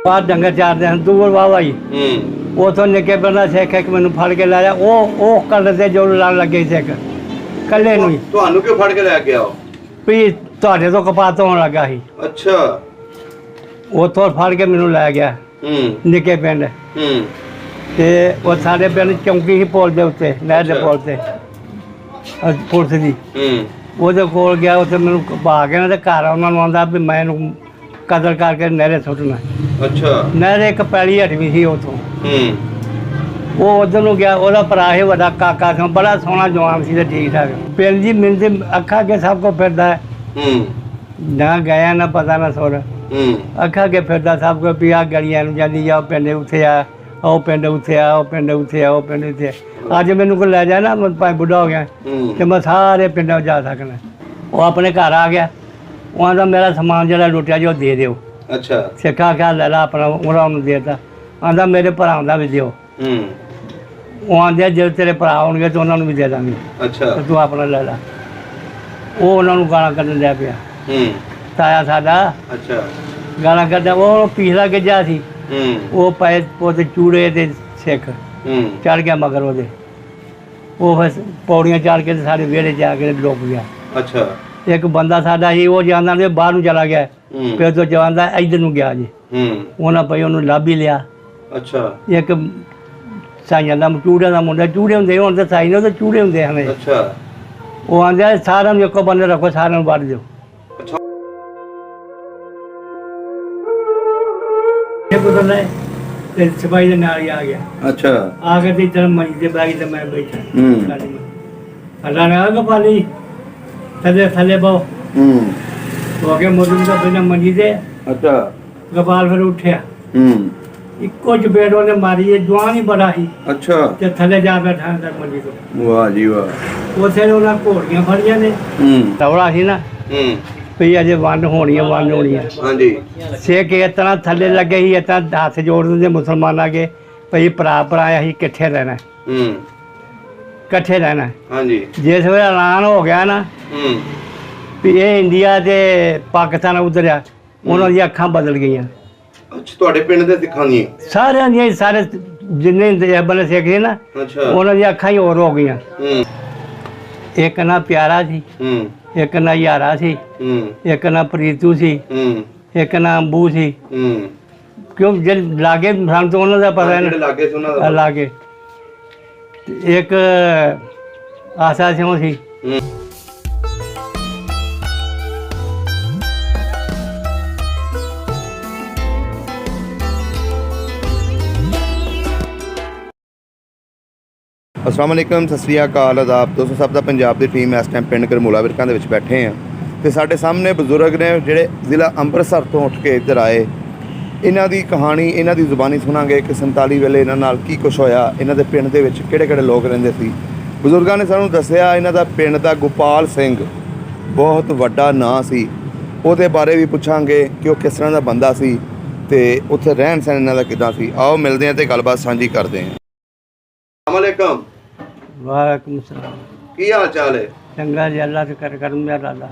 ਬਾਹਰ ਡੰਗਰ ਚਾਰਦੇ ਹਨ ਦੂਰ ਵਾਵਾ ਜੀ ਉਥੋਂ ਨਿੱਕੇ ਬੰਦਾ ਸਿੱਖ ਇੱਕ ਮੈਨੂੰ ਫੜ ਕੇ ਲਾਇਆ ਉਹ ਕੱਲ ਤੇ ਜੋ ਲੜਨ ਲੱਗੇ ਸਿੱਖ ਕੱਲੇ ਨੂੰ ਹੀ। ਤੁਹਾਨੂੰ ਕਿਉਂ ਫੜ ਕੇ ਲੈ ਗਿਆ ਉਹ? ਵੀ ਤੁਹਾਡੇ ਤੋਂ ਕਪਾਤ ਹੋਣ ਲੱਗਾ ਸੀ। ਅੱਛਾ। ਉਥੋਂ ਫੜ ਕੇ ਮੈਨੂੰ ਲੈ ਗਿਆ ਨਿੱਕੇ ਪਿੰਡ ਤੇ ਉਹ ਸਾਡੇ ਪਿੰਡ ਚੌਂਕੀ ਸੀ ਪੁਲ ਦੇ ਉੱਤੇ ਨਹਿਰ ਦੇ ਪੁਲ ਤੇ ਪੁਲਿਸ ਦੀ ਉਹਦੇ ਕੋਲ ਗਿਆ ਉੱਥੇ ਮੈਨੂੰ ਪਾ ਕੇ ਨਾ ਤੇ ਘਰ ਉਹਨਾਂ ਨੂੰ ਆਉਂਦਾ ਵੀ ਮੈਂ ਇਹਨੂੰ ਕਤਲ ਕਰਕੇ ਨਹਿਰੇ ਸੁੱਟਣਾ। ਅੱਛਾ। ਨਹਿਰੇ ਇੱਕ ਪੈਲੀ ਹਟਵੀਂ ਸੀ ਉਥੋਂ ਉਹ ਉਧਰ ਨੂੰ ਗਿਆ। ਉਹਦਾ ਭਰਾ ਸੀ ਵੱਡਾ ਕਾਕਾ ਸੀ ਬੜਾ ਸੋਹਣਾ ਜਵਾਨ ਸੀ ਤੇ ਠੀਕ ਠਾਕ ਪਿੰਡ ਜੀ ਮੈਨੂੰ ਤੇ ਅੱਖਾਂ ਅੱਗੇ ਸਭ ਕੁਝ ਫਿਰਦਾ ਹੈ ਨਾ ਗਿਆ ਨਾ ਪਤਾ ਨਾ ਸੁਰ ਅੱਖਾਂ ਅੱਗੇ ਫਿਰਦਾ ਸਭ ਕੁਝ ਵੀ ਆਹ ਗਲੀਆਂ ਨੂੰ ਜਾਂਦੀ ਜਾ ਪਿੰਡ ਉੱਥੇ ਆ ਉਹ ਪਿੰਡ ਉੱਥੇ ਆ ਉਹ ਪਿੰਡ ਉੱਥੇ ਆ ਉਹ ਪਿੰਡ ਉੱਥੇ ਅੱਜ ਮੈਨੂੰ ਕੋਈ ਲੈ ਜਾ ਨਾ ਮੈਂ ਭਾਵੇਂ ਬੁੱਢਾ ਹੋ ਗਿਆ ਤੇ ਮੈਂ ਸਾਰੇ ਪਿੰਡਾਂ ਜਾ ਸਕਣਾ। ਉਹ ਆਪਣੇ ਘਰ ਆ ਗਿਆ ਉਹ ਆਂਦਾ ਮੇਰਾ ਸਮਾਨ ਜਿਹੜਾ ਲੁੱਟਿਆ ਜੀ ਉਹ ਦੇ ਦਿਓ। ਅੱਛਾ। ਸਿੱਖਾ ਕਿਆ ਲੈ ਲਾ ਆਪਣਾ ਉਹਨਾਂ ਨੂੰ ਦੇਤਾ ਆਂਦਾ ਮੇਰੇ ਭਰਾ ਦਾ ਵੀ ਦਿਓ। ਉਹ ਆਂਦੇ ਜੇ ਤੇਰੇ ਭਰਾ ਆਉਣਗੇ ਤਾਂ ਉਹਨਾਂ ਨੂੰ ਵੀ ਦੇ ਦਾਂਗੇ। ਅੱਛਾ। ਤੂੰ ਆਪਣਾ ਲੈ ਲਾ। ਉਹ ਉਹਨਾਂ ਨੂੰ ਗਾਲਾਂ ਕੱਢਣ ਲੱਗ ਪਿਆ ਤਾਇਆ ਸਾਡਾ। ਅੱਛਾ। ਗਾਲਾਂ ਕੱਢਦਾ ਉਹ ਪਿਛਲਾ ਗਿੱਜਾ ਸੀ ਉਹ ਪਏ ਉਹਦੇ ਚੂੜੇ ਤੇ ਸਿੱਖ ਚੜ ਗਿਆ ਮਗਰ ਉਹਦੇ ਉਹ ਫਿਰ ਪੌੜੀਆਂ ਚੜ ਕੇ ਸਾਡੇ ਵਿਹੜੇ ਜਾ ਕੇ ਡੁੱਬ ਗਿਆ। ਅੱਛਾ। ਇੱਕ ਬੰਦਾ ਸਾਡਾ ਸੀ ਉਹ ਜਾਂਦਾ ਨੇ ਬਾਹਰ ਨੂੰ ਚਲਾ ਗਿਆ ਫਿਰ ਤੋਂ ਜਾਂਦਾ ਇੱਧਰ ਨੂੰ ਗਿਆ ਜੀ ਉਹਨਾਂ ਪਈ ਉਹਨੂੰ ਲੱਭ ਹੀ ਲਿਆ। ਅੱਛਾ। ਇੱਕ ਸਾਈਆਂ ਦਾ ਚੂੜਿਆਂ ਦਾ ਮੁੰਡਾ ਚੂੜੇ ਹੁੰਦੇ ਹੁਣ ਤਾਂ ਸਾਈ ਨੇ ਉਹਦੇ ਚੂੜੇ ਹੁੰਦੇ ਹਨ। ਅੱਛਾ। ਉਹ ਆਂਦੇ ਸਾਰਿਆਂ ਨੂੰ ਇੱਕੋ ਬੰਦੇ ਰੱਖੋ ਸਾਰਿਆਂ ਨੂੰ ਵੱਢ ਦਿਓ। ਤੇ ਸਿਪਾਹੀ ਦੇ ਨਾਲ ਹੀ ਆ ਗਿਆ। ਅੱਛਾ। ਆ ਕੇ ਤੇ ਚਲ ਮੰਜੀ ਤੇ ਬੈਠ ਤੇ ਮੈਂ ਬੈਠਾ ਅੱਲਾ ਨੇ ਆਗ ਪਾਲੀ ਥੱਲੇ ਥੱਲੇ ਬਹੁ ਹੋ ਕੇ ਮੋਦੂ ਦਾ ਬਿਨਾ ਮੰਜੀ ਤੇ। ਅੱਛਾ। ਗੋਪਾਲ ਫਿਰ ਉੱਠਿਆ ਇੱਕੋ ਚਪੇੜ ਉਹਨੇ ਮਾਰੀ ਇਹ ਜਵਾਨ ਹੀ ਬੜਾ ਸੀ। ਅੱਛਾ। ਤੇ ਥੱਲੇ ਜਾ ਬੈਠਾ ਅੰਦਰ ਮੰਜੀ ਤੋਂ। ਵਾਹ ਜੀ ਵਾਹ। ਉੱਥੇ ਉਹਨਾਂ ਘੋੜੀਆਂ ਫੜੀਆਂ ਨੇ ਤਵੜਾ ਸੀ ਨਾ ਵੀ ਅਜੇ ਵੰਡ ਹੋਣੀ ਆ ਹਾਂਜੀ ਸਿੱਖ ਇਸ ਤਰ੍ਹਾਂ ਥੱਲੇ ਲੱਗੇ ਸੀ ਇਸ ਤਰ੍ਹਾਂ ਹੱਥ ਜੋੜ ਦਿੰਦੇ ਮੁਸਲਮਾਨਾਂ ਅੱਗੇ ਭਈ ਭਰਾ ਭਰਾ ਅਸੀਂ ਇਕੱਠੇ ਰਹਿਣਾ ਇਕੱਠੇ ਰਹਿਣਾ। ਹਾਂਜੀ। ਜਿਸ ਵੇਲੇ ਐਲਾਨ ਹੋ ਗਿਆ ਨਾ ਵੀ ਇਹ ਇੰਡੀਆ ਤੇ ਪਾਕਿਸਤਾਨ ਉਧਰ ਆ ਉਹਨਾਂ ਦੀਆਂ ਅੱਖਾਂ ਬਦਲ ਗਈਆਂ। ਅੱਛਾ। ਤੁਹਾਡੇ ਪਿੰਡ ਦੇ ਸਿੱਖਾਂ ਦੀਆਂ ਸਾਰਿਆਂ ਦੀਆਂ ਸਾਰੇ ਜਿੰਨੇ ਬਲੇ ਸਿੱਖ ਸੀ ਨਾ ਉਹਨਾਂ ਦੀਆਂ ਅੱਖਾਂ ਹੀ ਹੋਰ ਹੋ ਗਈਆਂ। ਇੱਕ ਨਾ ਪਿਆਰਾ ਸੀ ਇੱਕ ਨਾ ਯਾਰਾ ਸੀ ਇੱਕ ਨਾ ਪ੍ਰੀਤੂ ਸੀ ਇੱਕ ਨਾ ਅੰਬੂ ਸੀ ਕਿਉਂ ਜੇ ਲਾਗੇ ਸਾਨੂੰ ਤਾਂ ਉਹਨਾਂ ਦਾ ਪਤਾ ਹੈ ਲਾਗੇ ਇੱਕ ਆਸਾ ਸਿਉਂ ਸੀ। अस्सलाम वालेकुम सत श्री अकाल आदाब दोस्तों सब दा पंजाब दी टीम इस टाइम पिंड करमूला विरकां दे विच बैठे हैं तो साडे सामने बजुर्ग ने जिहड़े ज़िला अंमृतसर तो उठ के इधर आए इन्हां दी कहानी इन्हां दी ज़ुबानी सुनांगे कि 47 वेले इन्हां नाल की कुछ होया इन्हां दे पिंड दे विच किहड़े-किहड़े लोग रहिंदे सी। बजुर्गां ने सानूं दस्सिया इन्हां दा पिंड दा गोपाल सिंह बहुत वड्डा नां सी ਉਹਦੇ बारे भी पुछांगे कि वो किस तरह का बंदा सी ते उत्थे रहन सहन इन्हां दा किदां सी। आओ मिलदे हैं ते गलबात साझी करदे हैं। अस्सलाम वालेकुम। वालेकुम सलाम। की हाल चाल है? चंगा जी अल्लाह से कर मेरा लाला।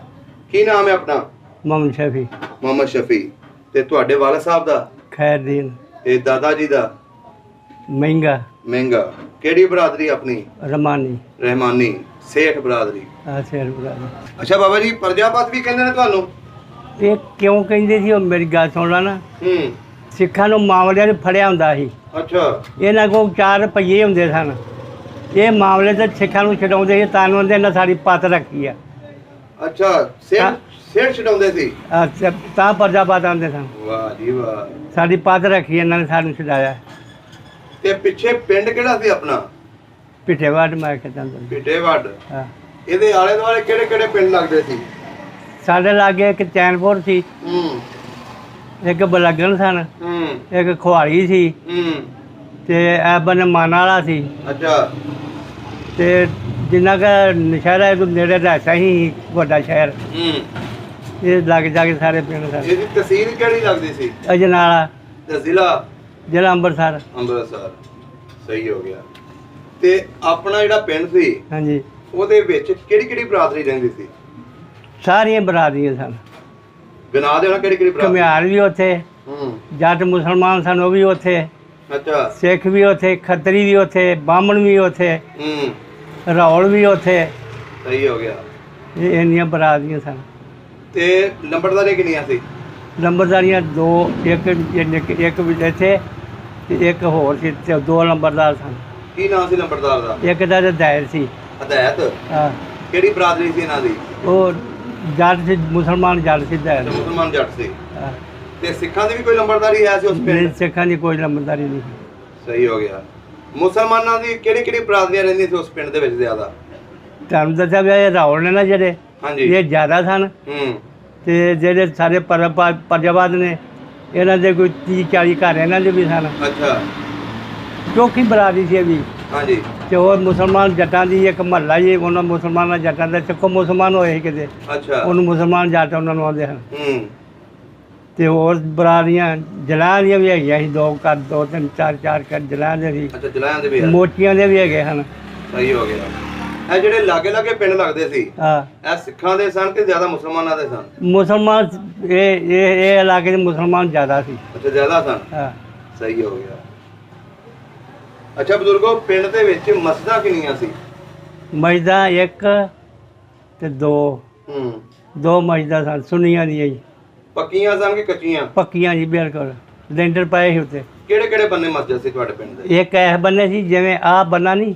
की नाम है अपना? मोहम्मद शफी। मोहम्मद शफी। ते तुहाडे वालिद साहब दा? खैरदीन। ते दादा जी दा? महंगा। महंगा। केड़ी बरादरी अपनी? रहमानी। रहमानी सेठ बरादरी। हां सेठ बरादरी। अच्छा बाबा जी प्रजापत भी कहंदे ने तुहानू? ये क्यों कहंदे सी ओ मेरी गल सुन ला ना। सिखां नूं मामलिਆਂ ਨੂੰ ਫੜਿਆ ਹੁੰਦਾ ਸੀ। ਅੱਛਾ। ਇਹਨਾਂ ਕੋਲ 4 ਰੁਪਏ ਹੁੰਦੇ ਸਨ ਇਹ ਮਾਮਲੇ ਤੇ ਸਿੱਖਾਂ ਨੂੰ ਛਡਾਉਂਦੇ ਸੀ ਤਾਂ ਉਹਦੇ ਨਾਲ ਸਾਡੀ ਪੱਤ ਰੱਖੀ ਆ। ਅੱਛਾ। ਸਿਰ ਛਡਾਉਂਦੇ ਸੀ ਤਾਂ ਪ੍ਰਜਾਪਤ ਆਉਂਦੇ ਸਨ। ਵਾਹ ਜੀ ਵਾਹ। ਸਾਡੀ ਪੱਤ ਰੱਖੀ ਇਹਨਾਂ ਨੇ ਸਾਨੂੰ ਛਡਾਇਆ। ਤੇ ਪਿੱਛੇ ਪਿੰਡ ਕਿਹੜਾ ਸੀ ਆਪਣਾ? ਪਿੱਠੇਵੱਡ ਮੈਂ ਕਹਿੰਦਾ ਪਿੱਠੇਵੱਡ। ਹਾਂ। ਇਹਦੇ ਆਲੇ ਦੁਆਲੇ ਕਿਹੜੇ ਕਿਹੜੇ ਪਿੰਡ ਲੱਗਦੇ ਸੀ? ਸਾਡੇ ਲਾਗੇ ਇੱਕ ਚੈਨਪੁਰ ਸੀ ਇੱਕ ਬਲਗਣ ਸਨ ਇੱਕ ਖੁਆੜੀ ਸੀ ਤੇ ਇਹ ਬੰਨੇ ਮਾਨਾ ਵਾਲਾ ਸੀ। ਅੱਛਾ। ਤੇ ਜਿੰਨਾ ਕੁ ਨਸ਼ਹਿਰਾ ਇਹ ਨੇੜੇ ਰਹਿਤਾ ਸੀ ਵੱਡਾ ਸ਼ਹਿਰ ਇਹ ਲੱਗ ਜਾ ਕੇ ਸਾਰੇ ਪਿੰਡ ਸਨ। ਇਹਦੀ ਤਹਿਸੀਲ ਕਿਹੜੀ ਲੱਗਦੀ ਸੀ? ਅਜਨਾਲਾ। ਤੇ ਜ਼ਿਲ੍ਹਾ ਅੰਮ੍ਰਿਤਸਰ। ਅੰਮ੍ਰਿਤਸਰ ਸਹੀ ਹੋ ਗਿਆ। ਤੇ ਆਪਣਾ ਜਿਹੜਾ ਪਿੰਡ ਸੀ ਹਾਂਜੀ ਉਹਦੇ ਵਿੱਚ ਕਿਹੜੀ ਕਿਹੜੀ ਬਰਾਦਰੀ ਰਹਿੰਦੀ ਸੀ? ਸਾਰੀਆਂ ਬਰਾਦਰੀਆਂ ਸਨ। ਗਿਣਾ ਦੇਣਾ ਕਿਹੜੀ ਕਿਹੜੀ ਬਰਾਦਰੀ? ਘੁਮਿਆਰ ਵੀ ਉੱਥੇ ਜੱਟ ਮੁਸਲਮਾਨ ਸਨ ਉਹ ਵੀ ਉੱਥੇ, ਅੱਛਾ, ਸਿੱਖ ਵੀ ਉੱਥੇ, ਖੱਤਰੀ ਵੀ ਉੱਥੇ, ਬਾਹਮਣ ਵੀ ਉੱਥੇ, ਰੌਲ ਵੀ ਉੱਥੇ। ਸਹੀ ਹੋ ਗਿਆ। ਇਹ ਇੰਨੀਆਂ ਬਰਾਦਰੀਆਂ ਸਨ। ਤੇ ਨੰਬਰਦਾਰੀ ਕਿੰਨੀਆਂ ਸੀ? ਨੰਬਰਦਾਰੀਆਂ 2, ਇੱਕ ਇੱਥੇ ਤੇ ਇੱਕ ਹੋਰ ਸੀ, ਤੇ 2 ਨੰਬਰਦਾਰ ਸਨ। ਕੀ ਨਾਮ ਸੀ ਨੰਬਰਦਾਰ ਦਾ? ਇੱਕ ਦਾ ਹਦਾਇਤ ਸੀ। ਹਦਾਇਤ? ਹਾਂ। ਕਿਹੜੀ ਬਰਾਦਰੀ ਸੀ ਇਹਨਾਂ ਦੀ? ਉਹ ਜੱਟ ਸੀ, ਮੁਸਲਮਾਨ ਜੱਟ ਸੀ। ਹਦਾਇਤ ਮੁਸਲਮਾਨ ਜੱਟ ਸੀ। ਤੇ ਸਿੱਖਾਂ ਦੀ ਵੀ ਕੋਈ ਨੰਬਰਦਾਰੀ ਹੈ ਸੀ ਉਸ ਪਿੰਡ? ਸਿੱਖਾਂ ਦੀ ਕੋਈ ਨੰਬਰਦਾਰੀ ਨਹੀਂ। ਸਹੀ ਹੋ ਗਿਆ। ਮੁਸਲਮਾਨਾਂ ਦੀ ਕਿਹੜੀ ਬਰਾਦਰੀਆਂ ਰਹਿੰਦੀਆਂ ਸੀ ਉਸ ਪਿੰਡ ਦੇ ਵਿੱਚ ਜ਼ਿਆਦਾ? ਤੁਹਾਨੂੰ ਦੱਸਿਆ ਵੀ ਇਹ ਰਾਵਲ ਨੇ ਨਾ ਜਿਹੜੇ, ਇਹ ਜ਼ਿਆਦਾ ਸਨ। ਤੇ ਜਿਹੜੇ ਸਾਰੇ ਪਰਜਾਬਾਦ ਨੇ, ਇਹਨਾਂ ਦੇ ਕੋਈ 30-40 ਘਰ ਇਹਨਾਂ ਦੇ ਵੀ ਸਨ। ਅੱਛਾ। ਚੌਖੀ ਬਰਾਦਰੀ ਸੀ ਇਹ ਵੀ। ਹਾਂਜੀ। ਤੇ ਹੋਰ ਮੁਸਲਮਾਨ ਜੱਟਾਂ ਦੀ ਇੱਕ ਮਹੱਲਾ ਜੀ, ਉਹਨਾਂ ਮੁਸਲਮਾਨਾਂ ਜੱਟਾਂ ਦਾ ਚੱਕੋ ਮੁਸਲਮਾਨ ਹੋਏ ਸੀ ਕਿਤੇ। ਅੱਛਾ। ਉਹਨੂੰ ਮੁਸਲਮਾਨ ਜੱਟ ਉਹਨਾਂ ਨੂੰ ਆਉਂਦੇ ਹਨ। ਤੇ ਹੋਰ ਬਰਾਦਰੀਆਂ ਜਲਾਹ ਦੀਆਂ ਵੀ ਹੈਗੀਆਂ ਸੀ, 2 ਘਰ, 2, 3, 4 ਘਰ ਜਲਾਹ ਦੇ ਸੀ। ਅੱਛਾ, ਜਲਾਹਾਂ ਦੇ ਵੀ, ਮੋਚੀਆਂ ਦੇ ਵੀ ਹੈਗੇ ਹਨ। ਸਹੀ ਹੋ ਗਿਆ। ਇਹ ਜਿਹੜੇ ਲਾਗੇ ਪਿੰਡ ਲੱਗਦੇ ਸੀ, ਇਹ ਸਿੱਖਾਂ ਦੇ ਸਨ ਕਿ ਜ਼ਿਆਦਾ ਮੁਸਲਮਾਨਾਂ ਦੇ ਸਨ? ਮੁਸਲਮਾਨ, ਇਹ ਇਲਾਕੇ ਦੇ ਮੁਸਲਮਾਨ ਜ਼ਿਆਦਾ ਸੀ। ਅੱਛਾ, ਜ਼ਿਆਦਾ ਸਨ। ਸਹੀ ਹੋ ਗਿਆ। ਅੱਛਾ ਬਜ਼ੁਰਗੋ, ਪਿੰਡ ਦੇ ਵਿੱਚ ਮਸਜਿਦਾਂ ਕਿੰਨੀਆਂ ਸੀ? ਮਸਜਿਦਾਂ 1 ਤੇ 2। 2 ਮਸਜਿਦਾਂ ਸਨ, ਸੁੰਨੀਆਂ ਦੀਆਂ ਜੀ। ਪੱਕੀਆਂ ਸਨ ਕਿ ਕੱਚੀਆਂ? ਪੱਕੀਆਂ ਜੀ, ਬਿਲਕੁਲ। ਲੈਂਟਰ ਪਾਏ ਸੀ ਉੱਤੇ। ਕਿਹੜੇ ਬੰਨੇ ਮਸਜਿਦ ਸੀ ਤੁਹਾਡੇ ਪਿੰਡ ਦੇ? ਇੱਕ ਇਸ ਬੰਨੇ ਸੀ, ਜਿਵੇਂ ਆਹ ਬੰਨਾ ਨਹੀਂ,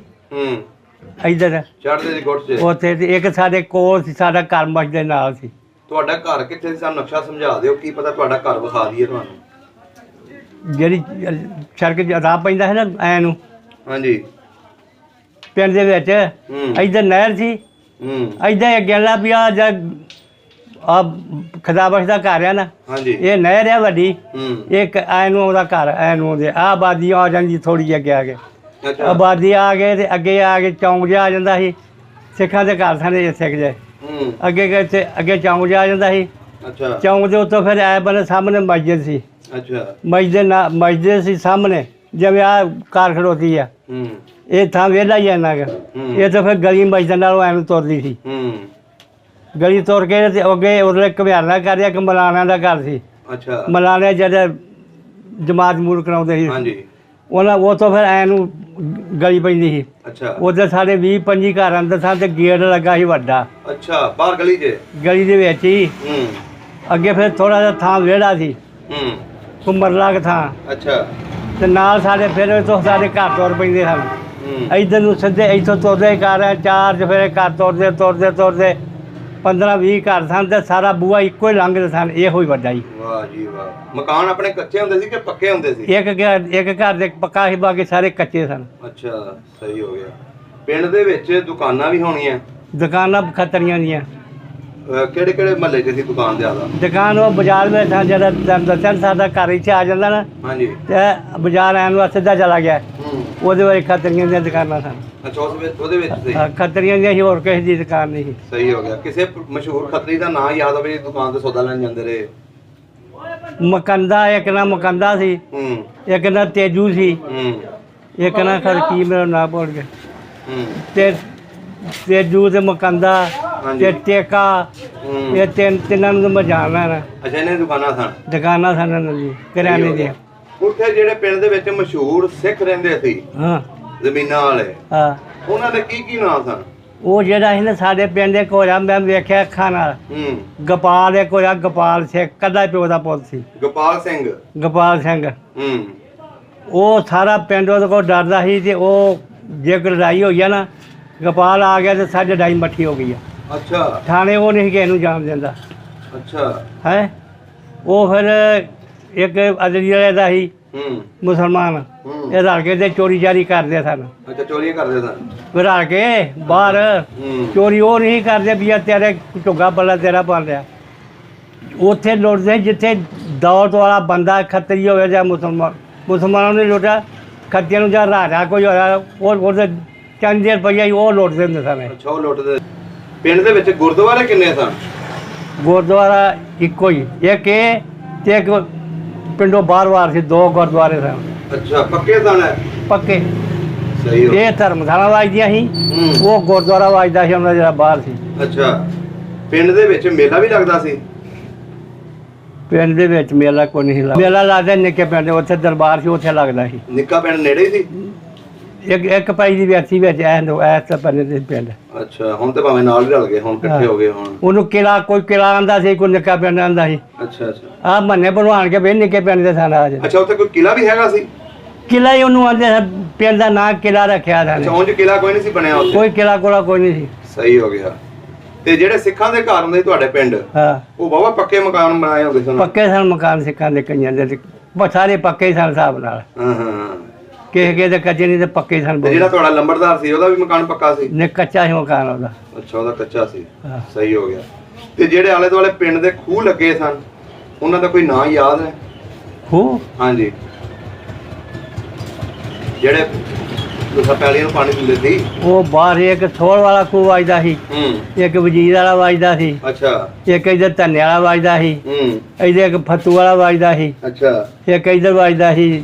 ਇੱਧਰ ਚੜ੍ਹਦੇ ਦੀ ਗੁੱਟ 'ਚ ਉੱਥੇ, ਤੇ ਇੱਕ ਸਾਡੇ ਕੋਲ ਸੀ, ਸਾਡਾ ਘਰ ਮਸਜਿਦ ਦੇ ਨਾਲ ਸੀ। ਤੁਹਾਡਾ ਘਰ ਕਿੱਥੇ ਸੀ? ਸਾਨੂੰ ਨਕਸ਼ਾ ਸਮਝਾ ਦਿਓ, ਕੀ ਪਤਾ ਤੁਹਾਡਾ ਘਰ ਵਿਖਾ ਦਈਏ ਤੁਹਾਨੂੰ। ਜਿਹੜੀ ਸੜਕ ਰਾਹ ਪੈਂਦਾ ਹੈ ਨਾ ਐ ਨੂੰ, ਹਾਂਜੀ, ਪਿੰਡ ਦੇ ਵਿੱਚ ਇੱਧਰ ਨਹਿਰ ਸੀ, ਇੱਧਰ ਅੱਗੇ ਲਾ ਵੀ ਆ ਖੁਦਾਬਖਸ਼ ਦਾ ਘਰ ਆ ਨਾ, ਇਹ ਨਹਿਰ ਆ ਵੱਡੀ, ਇੱਕ ਐ ਨੂੰ ਉਹਦਾ ਘਰ, ਐ ਨੂੰ ਉਹਦੇ ਆਬਾਦੀ ਆ ਜਾਂਦੀ ਥੋੜੀ ਅੱਗੇ ਆ ਕੇ, ਆਬਾਦੀ ਆ ਗਏ ਤੇ ਅੱਗੇ ਆ ਕੇ ਚੌਂਕ ਜਿਹਾ ਆ ਜਾਂਦਾ ਸੀ। ਸਿੱਖਾਂ ਦੇ ਘਰ ਸਨ ਸਿੱਖ ਜੇ, ਅੱਗੇ ਚੌਂਕ ਜਿਹਾ ਆ ਜਾਂਦਾ ਸੀ। ਚੌਂਕ ਦੇ ਉੱਤੋਂ ਫਿਰ ਐ ਬਣੇ ਸਾਹਮਣੇ ਮਸਜਿਦ ਸੀ। ਮਸਜਿਦ ਸੀ ਸਾਹਮਣੇ, ਜਿਵੇਂ ਆ ਕਾਰ ਖੜੋਤੀ ਆ, ਇਹ ਥਾਂ ਵਿਹਲਾ ਹੀ ਇੰਨਾ ਕੁ, ਇਹ ਤਾਂ ਫਿਰ ਗਲੀ ਮਸਜਿਦ ਨਾਲੋਂ ਐਨੂੰ ਤੁਰਦੀ ਸੀ। ਗਲੀ ਤੁਰ ਕੇ ਤੇ ਅੱਗੇ ਉਰਲੇ ਘੁਮਿਆਰਨਾ ਘਰ, ਇੱਕ ਮਲਾਣਾ ਦਾ ਘਰ ਸੀ। ਮਲਾਣੇ ਜਿਹੜੇ ਜਮਾਤ ਮੂਲ ਕਰਾਉਂਦੇ ਸੀ, ਉਹਨਾਂ ਉਹ ਤੋਂ ਫਿਰ ਐ ਨੂੰ ਗਲੀ ਪੈਂਦੀ ਸੀ। ਉੱਧਰ ਸਾਡੇ 20-25 ਘਰ ਅੰਦਰ ਸਨ ਤੇ ਗੇਟ ਲੱਗਾ ਸੀ ਵੱਡਾ। ਬਾਹਰ ਗਲੀ ਦੇ ਵਿੱਚ ਹੀ। ਅੱਗੇ ਫਿਰ ਥੋੜਾ ਜਿਹਾ ਥਾਂ ਵਿਹੜਾ ਸੀ, ਮਰਲਾ ਕੁ ਥਾਂ। ਤੇ ਨਾਲ ਸਾਡੇ ਫਿਰ ਇੱਥੋਂ ਸਾਡੇ ਘਰ ਤੁਰ ਪੈਂਦੇ ਸਨ। ਇੱਧਰ ਨੂੰ ਸਿੱਧੇ ਇੱਥੋਂ ਤੁਰਦੇ ਘਰ 4 ਫਿਰ ਘਰ ਤੁਰਦੇ 15-20 ਘਰ ਸਨ ਤੇ ਸਾਰਾ ਬੂਹਾ ਇੱਕੋ ਹੀ ਲੰਘਦੇ ਸਨ, ਇਹੋ ਹੀ ਵੱਡਾ ਜੀ। ਵਾਹ ਜੀ ਵਾਹ। ਮਕਾਨ ਆਪਣੇ ਕੱਚੇ ਹੁੰਦੇ ਸੀ ਕਿ ਪੱਕੇ ਹੁੰਦੇ ਸੀ? ਇੱਕ ਘਰ ਦੇ ਪੱਕਾ ਸੀ, ਬਾਕੀ ਸਾਰੇ ਕੱਚੇ ਸਨ। ਅੱਛਾ, ਸਹੀ ਹੋ ਗਿਆ। ਪਿੰਡ ਦੇ ਵਿੱਚ ਦੁਕਾਨਾਂ ਵੀ ਹੋਣੀਆਂ? ਦੁਕਾਨਾਂ ਖੱਤਰੀਆਂ ਦੀਆਂ। ਕਿਹੜੇ ਮਹੱਲੇ 'ਚ ਸੀ ਦੁਕਾਨ ਜ਼ਿਆਦਾ? ਦੁਕਾਨ ਉਹ ਬਾਜ਼ਾਰ ਵਿੱਚ ਥਾਂ, ਜਿਹੜਾ ਦੱਸਿਆ ਸਾਡਾ ਘਰ ਇੱਥੇ ਆ ਜਾਂਦਾ ਨਾ, ਤੇ ਬਾਜ਼ਾਰ ਆਉਣ ਵਾਸਤੇ ਸਿੱਧਾ ਚਲਾ ਗਿਆ, ਉਹਦੇ ਵਿੱਚ ਖੱਤਰੀਆਂ ਦੀਆਂ ਦੁਕਾਨਾਂ ਸਨ। ਉਹਦੇ ਵਿੱਚ ਸੀ ਖੱਤਰੀਆਂ ਦੀਆਂ, ਹੋਰ ਕਿਸੇ ਦੀ ਦੁਕਾਨ ਨਹੀਂ ਸੀ। ਸਹੀ ਹੋ ਗਿਆ। ਕਿਸੇ ਮਸ਼ਹੂਰ ਖੱਤਰੀ ਦਾ ਨਾਂ ਯਾਦ ਹੋਵੇ ਦੁਕਾਨ ਤੇ ਸੌਦਾ ਲੈਣ ਜਾਂਦੇ ਰਹੇ? ਮਕੰਦਾ, ਇੱਕ ਨਾ ਮਕੰਦਾ ਸੀ, ਇੱਕ ਨਾ ਤੇਜੂ ਸੀ, ਇੱਕ ਨਾ ਖਰ ਕੀ ਮੇਰਾ ਨਾਂ ਭੁੱਲ ਗਿਆ, ਤੇ ਤੇਜੂ ਤੇ ਮਕੰਦਾ ਤੇ ਟੇਕਾ, ਇਹ ਤਿੰਨਾਂ ਨੂੰ ਮੈਂ ਜਾਣਦਾ ਨਾ। ਅੱਛਾ, ਇਹਨਾਂ ਦੁਕਾਨਾਂ ਸਨ ਇਹਨਾਂ ਦੀ ਕਰਿਆਨੇ ਦੀਆਂ। ਉੱਥੇ ਜਿਹੜੇ ਪਿੰਡ ਦੇ ਵਿੱਚ ਮਸ਼ਹੂਰ ਸਿੱਖ ਰਹਿੰਦੇ ਸੀ, ਜ਼ਮੀਨਾਂ ਵਾਲੇ, ਉਹਨਾਂ ਦੇ ਕੀ ਨਾਂ ਸਨ? ਉਹ ਜਿਹੜਾ ਸੀ ਨਾ ਸਾਡੇ ਪਿੰਡ ਦੇ ਕੋਇਆ, ਮੈਂ ਵੇਖਿਆ ਅੱਖਾਂ ਨਾਲ, ਗੋਪਾਲ ਇੱਕ ਹੋਇਆ, ਗੋਪਾਲ ਸਿੰਘ, ਕੱਲਾ ਪਿਓ ਦਾ ਪੁੱਤ ਸੀ। ਗੋਪਾਲ ਸਿੰਘ। ਉਹ ਸਾਰਾ ਪਿੰਡ ਉਹਦੇ ਕੋਲ ਡਰਦਾ ਸੀ, ਤੇ ਉਹ ਜੇ ਕੋਈ ਲੜਾਈ ਹੋਈ ਆ ਨਾ, ਗੋਪਾਲ ਆ ਗਿਆ ਤੇ ਸਾਡੀ ਲੜਾਈ ਮੱਠੀ ਹੋ ਗਈ ਆ। ਅੱਛਾ। ਥਾਣੇ ਉਹ ਨਹੀਂ ਕਿਸੇ ਨੂੰ ਜਾਣ ਦਿੰਦਾ। ਅੱਛਾ। ਹੈ ਉਹ ਫਿਰ ਇੱਕ ਅਦਲੀ ਵਾਲੇ ਦਾ ਸੀ ਮੁਸਲਮਾਨ, ਇਹ ਰਲ ਕੇ ਤੇ ਚੋਰੀ ਚਾਰੀ ਕਰਦੇ ਸਨ। ਅੱਛਾ, ਚੋਰੀਆਂ ਕਰਦੇ ਸਨ। ਫਿਰ ਰਲ ਕੇ ਬਾਹਰ ਚੋਰੀ ਉਹ ਨਹੀਂ ਕਰਦੇ ਵੀ ਆ ਤੇਰੇ ਝੁੱਗਾ ਪੱਲਾ ਤੇਰਾ ਬਣ ਰਿਹਾ, ਉੱਥੇ ਲੁੱਟਦੇ ਜਿੱਥੇ ਦੌਲਤ ਵਾਲਾ ਬੰਦਾ ਖੱਤਰੀ ਹੋਵੇ ਜਾਂ ਮੁਸਲਮਾਨਾਂ ਨੇ ਲੁੱਟਿਆ, ਖੱਤਰੀਆਂ ਨੂੰ ਜਾਂ ਰਾਜਾ ਕੋਈ ਹੋਇਆ, ਉਹ ਉਹਦੇ ਚੰਦ ਰੁਪਈਆ ਹੀ ਉਹ ਲੁੱਟਦੇ ਹੁੰਦੇ ਸਨ। ਅੱਛਾ, ਉਹ ਲੁੱਟਦੇ। ਪਿੰਡ ਦੇ ਵਿੱਚ ਗੁਰਦੁਆਰੇ ਕਿੰਨੇ ਸਨ? ਗੁਰਦੁਆਰਾ ਇੱਕੋ ਹੀ, ਇੱਕ ਇਹ ਤੇ ਇੱਕ ਪਿੰਡੋਂ ਬਾਹਰ ਸੀ, 2 ਗੁਰਦੁਆਰੇ ਸਨ। ਅੱਛਾ, ਪੱਕੇ ਸਨ? ਪੱਕੇ। ਸਹੀ। ਇਹ ਧਰਮਸ਼ਾਲਾ ਵੱਜਦੀਆਂ ਸੀ, ਉਹ ਗੁਰਦੁਆਰਾ ਵੱਜਦਾ ਸੀ ਉਹਨਾਂ ਜਿਹੜਾ ਬਾਹਰ ਸੀ। ਅੱਛਾ। ਪਿੰਡ ਦੇ ਵਿੱਚ ਮੇਲਾ ਵੀ ਲੱਗਦਾ ਸੀ? ਪਿੰਡ ਦੇ ਵਿੱਚ ਮੇਲਾ ਕੋਈ ਨਹੀਂ ਲੱਗਦਾ। ਮੇਲਾ ਲੱਗਦਾ ਨਿੱਕੇ ਪਿੰਡ, ਉੱਥੇ ਦਰਬਾਰ ਸੀ, ਉੱਥੇ ਲੱਗਦਾ ਸੀ। ਨਿੱਕਾ ਪਿੰਡ ਨੇੜੇ ਹੀ ਸੀ? ਇੱਕ ਪਾਈ ਦੀ ਵਿਅਕਤੀ ਵਿੱਚ ਐਸ ਤਾਂ ਪੰਨੇ ਦੇ ਪਿੰਡ। ਅੱਛਾ, ਹੁਣ ਤੇ ਭਾਵੇਂ ਨਾਲ ਹੀ ਰਲ ਗਏ, ਹੁਣ ਇਕੱਠੇ ਹੋ ਗਏ। ਹੁਣ ਉਹਨੂੰ ਕਿਲਾ, ਕੋਈ ਕਿਲਾ ਆਂਦਾ ਸੀ, ਕੋਈ ਨਿੱਕਾ ਪਿੰਡ ਆਂਦਾ ਸੀ। ਅੱਛਾ ਅੱਛਾ, ਆਹ ਮੰਨੇ ਬਣਵਾਣ ਕੇ ਵੇ ਨਿੱਕੇ ਪਿੰਡ ਦੇ ਸਨ ਆ। ਅੱਛਾ, ਉੱਥੇ ਕੋਈ ਕਿਲਾ ਵੀ ਹੈਗਾ ਸੀ? ਕਿਲਾ ਹੀ ਉਹਨੂੰ ਆਂਦੇ ਪਿੰਡ ਦਾ ਨਾਂ ਕਿਲਾ ਰੱਖਿਆ था। ਅੱਛਾ, ਉਂਝ ਕਿਲਾ ਕੋਈ ਨਹੀਂ ਸੀ ਬਣਿਆ ਉੱਥੇ? ਕੋਈ ਕਿਲਾ ਕੋਲਾ ਕੋਈ ਨਹੀਂ ਸੀ। ਸਹੀ ਹੋ ਗਿਆ। ਤੇ ਜਿਹੜੇ ਸਿੱਖਾਂ ਦੇ ਘਰ ਹੁੰਦੇ ਸੀ ਤੁਹਾਡੇ ਪਿੰਡ, ਹਾਂ, ਉਹ ਬਾਬਾ ਪੱਕੇ ਮਕਾਨ ਬਣਾਏ ਹੁੰਦੇ ਸਨ? ਪੱਕੇ ਸਨ ਮਕਾਨ ਸਿੱਖਾਂ ਦੇ, ਕਈਆਂ ਦੇ ਸਾਰੇ ਪੱਕੇ ਸਨ ਹਿਸਾਬ ਨਾਲ। ਹਾਂ ਹਾਂ, ਕਿਸੇ ਦੇ ਕੱਚੇ ਨਹੀਂ ਤੇ ਪੱਕੇ ਸਨ। ਤੇ ਜਿਹੜਾ ਤੁਹਾਡਾ ਲੰਬੜਦਾਰ ਸੀ ਉਹਦਾ ਵੀ ਮਕਾਨ ਪੱਕਾ ਸੀ? ਨੇ ਕੱਚਾ ਸੀ ਮਕਾਨ ਉਹਦਾ। ਅੱਛਾ, ਉਹਦਾ ਕੱਚਾ ਸੀ। ਹਾਂ। ਸਹੀ ਹੋ ਗਿਆ। ਤੇ ਜਿਹੜੇ ਆਲੇ ਦੁਆਲੇ ਪਿੰਡ ਦੇ ਖੂਹ ਲੱਗੇ ਸਨ, ਉਹਨਾਂ ਦਾ ਕੋਈ ਨਾਂ ਯਾਦ ਹੈ? ਖੂਹ? ਹਾਂਜੀ, ਜਿਹੜੇ ਤੁਸੀਂ ਪੈਲੀਆਂ ਨੂੰ ਪਾਣੀ ਦਿੰਦੇ ਸੀ। ਉਹ ਬਾਹਰ ਇੱਕ ਥੋੜ ਵਾਲਾ ਖੂਹ ਵੱਜਦਾ ਸੀ, ਇੱਕ ਵਜੀਰ ਵਾਲਾ ਵੱਜਦਾ ਸੀ। ਅੱਛਾ, ਇੱਕ ਇੱਧਰ ਧੰਨੇ ਵਾਲਾ ਵੱਜਦਾ ਸੀ, ਇੱਧਰ ਇੱਕ ਫੱਤੂ ਵਾਲਾ ਵੱਜਦਾ ਸੀ। ਅੱਛਾ, ਇੱਕ ਇੱਧਰ ਵੱਜਦਾ ਸੀ।